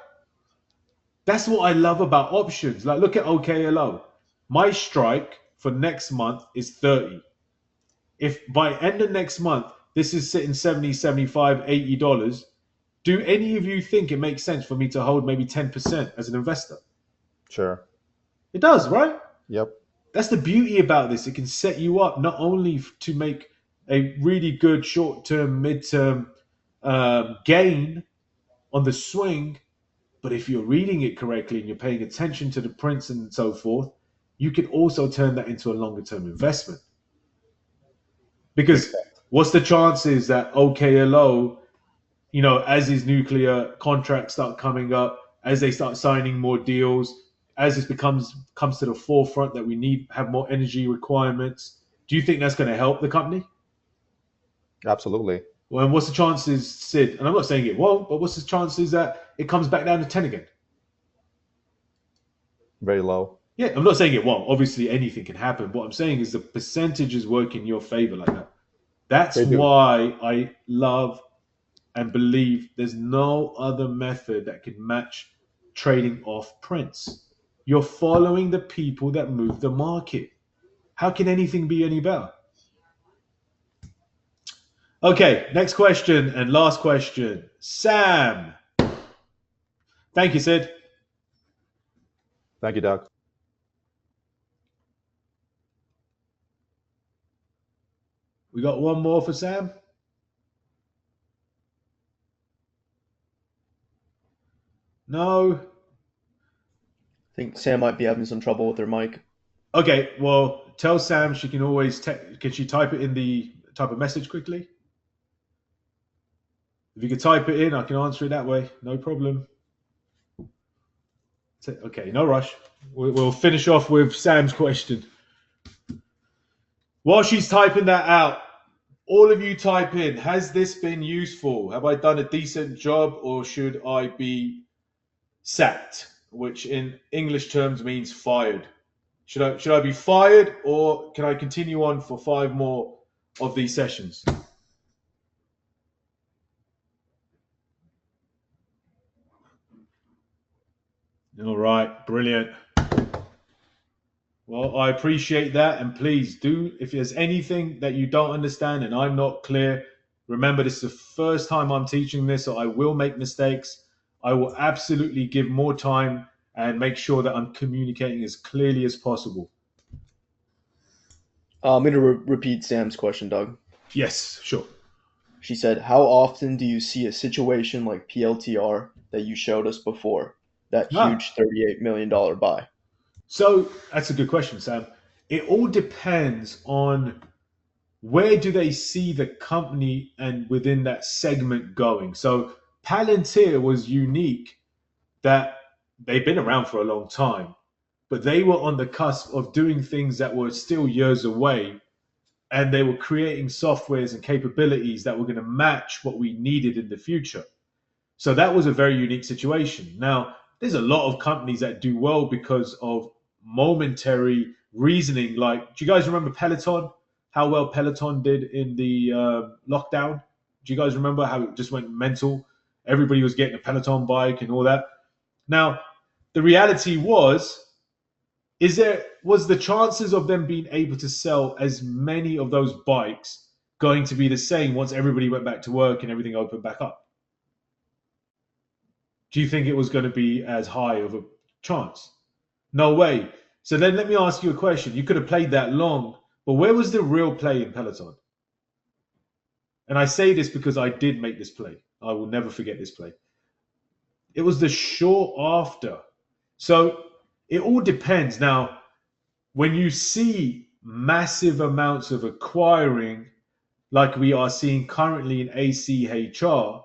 That's what I love about options. Like, look at OKLO. My strike for next month is 30. If by end of next month, this is sitting 70, 75, $80, do any of you think it makes sense for me to hold maybe 10% as an investor? Sure. It does, right? Yep. That's the beauty about this. It can set you up not only to make a really good short-term, mid-term gain on the swing, but if you're reading it correctly and you're paying attention to the prints and so forth, you can also turn that into a longer-term investment. Because what's the chances that OKLO, as these nuclear contracts start coming up, as they start signing more deals, as this comes to the forefront that we have more energy requirements, do you think that's going to help the company? Absolutely. Well, and what's the chances, Sid? And I'm not saying it won't, but what's the chances that it comes back down to 10 again? Very low. Yeah, I'm not saying it won't. Obviously, anything can happen. What I'm saying is the percentages work in your favor like that. That's why I love and believe there's no other method that can match trading off prints. You're following the people that move the market. How can anything be any better? Okay, next question and last question. Sam. Thank you, Sid. Thank you, Doug. We got one more for Sam. No. I think Sam might be having some trouble with her mic. Okay, well, tell Sam she can always can she type it in the type of message quickly? If you could type it in, I can answer it that way. No problem. Okay, no rush. We'll finish off with Sam's question. While she's typing that out, all of you type in, has this been useful? Have I done a decent job or should I be sacked? Which in English terms means fired. Should I be fired or can I continue on for 5 more of these sessions? All right, brilliant. Well, I appreciate that. And please do, if there's anything that you don't understand and I'm not clear, remember this is the first time I'm teaching this, so I will make mistakes. I will absolutely give more time and make sure that I'm communicating as clearly as possible. I'm going to repeat Sam's question, Doug. Yes, sure. She said, how often do you see a situation like PLTR that you showed us before, that huge $38 million buy? So that's a good question, Sam. it all depends on where do they see the company and within that segment going. So Palantir was unique that they've been around for a long time, but they were on the cusp of doing things that were still years away, and they were creating softwares and capabilities that were going to match what we needed in the future. So that was a very unique situation. Now, there's a lot of companies that do well because of momentary reasoning. Like, do you guys remember Peloton? How well Peloton did in the lockdown? Do you guys remember how it just went mental? Everybody was getting a Peloton bike and all that. Now, the reality was the chances of them being able to sell as many of those bikes going to be the same once everybody went back to work and everything opened back up? Do you think it was going to be as high of a chance? No way. So then let me ask you a question. You could have played that long, but where was the real play in Peloton? And I say this because I did make this play. I will never forget this play. It was the short after. So it all depends. Now, when you see massive amounts of acquiring, like we are seeing currently in ACHR,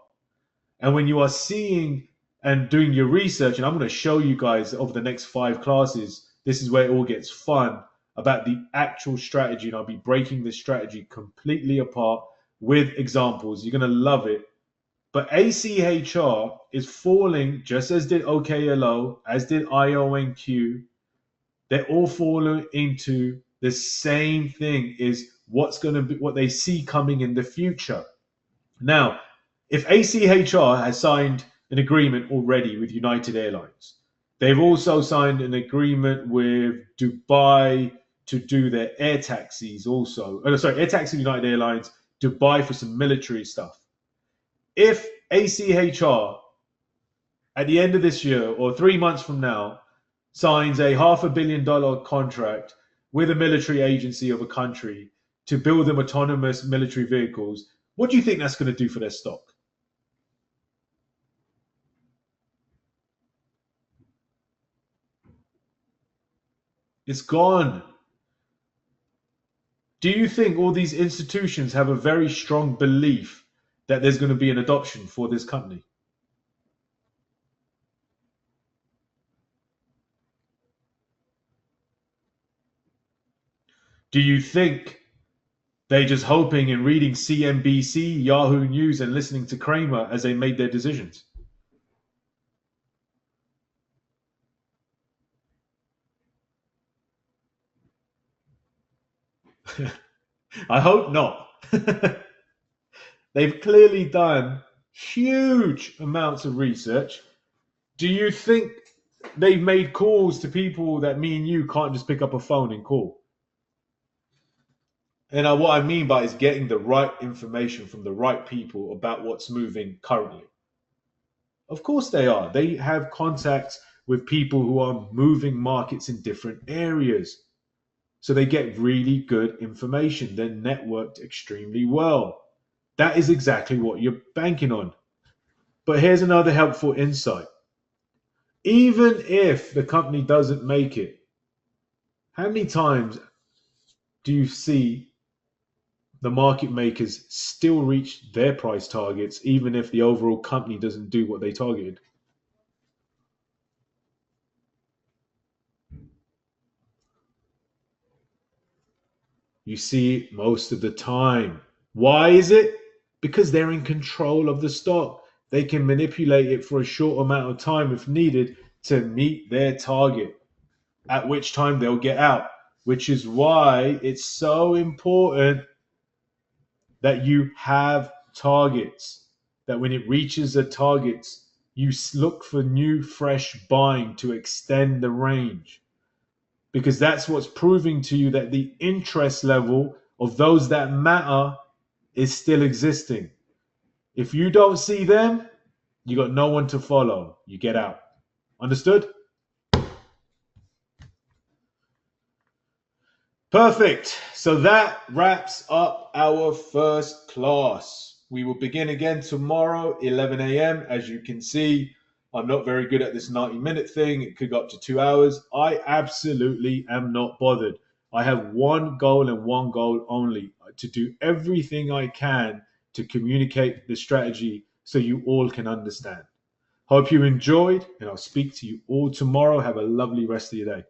and when you are seeing and doing your research, and I'm going to show you guys over the next 5 classes, this is where it all gets fun about the actual strategy, and I'll be breaking this strategy completely apart with examples. You're going to love it. But ACHR is falling just as did OKLO, as did IONQ. They're all falling into the same thing, is what's going to be what they see coming in the future. Now, if ACHR has signed an agreement already with United Airlines, they've also signed an agreement with Dubai to do their air taxis also. Air taxi United Airlines, Dubai for some military stuff. If ACHR at the end of this year or 3 months from now signs a $500 million contract with a military agency of a country to build them autonomous military vehicles, what do you think that's going to do for their stock? It's gone. Do you think all these institutions have a very strong belief that there's going to be an adoption for this company? Do you think they're just hoping and reading CNBC, Yahoo News, and listening to Kramer as they made their decisions? I hope not. They've clearly done huge amounts of research. Do you think they've made calls to people that me and you can't just pick up a phone and call? And what I mean by is getting the right information from the right people about what's moving currently. Of course they are. They have contacts with people who are moving markets in different areas. So they get really good information. They're networked extremely well. That is exactly what you're banking on. But here's another helpful insight. Even if the company doesn't make it, how many times do you see the market makers still reach their price targets, even if the overall company doesn't do what they targeted? You see it most of the time. Why is it? Because they're in control of the stock. They can manipulate it for a short amount of time if needed to meet their target, at which time they'll get out, which is why it's so important that you have targets, that when it reaches the targets, you look for new, fresh buying to extend the range. Because that's what's proving to you that the interest level of those that matter is still existing. If you don't see them, you got no one to follow. You get out. Understood? Perfect. So that wraps up our first class. We will begin again tomorrow, 11 a.m. As you can see, I'm not very good at this 90-minute thing. It could go up to 2 hours. I absolutely am not bothered. I have one goal and one goal only, to do everything I can to communicate the strategy so you all can understand. Hope you enjoyed, and I'll speak to you all tomorrow. Have a lovely rest of your day.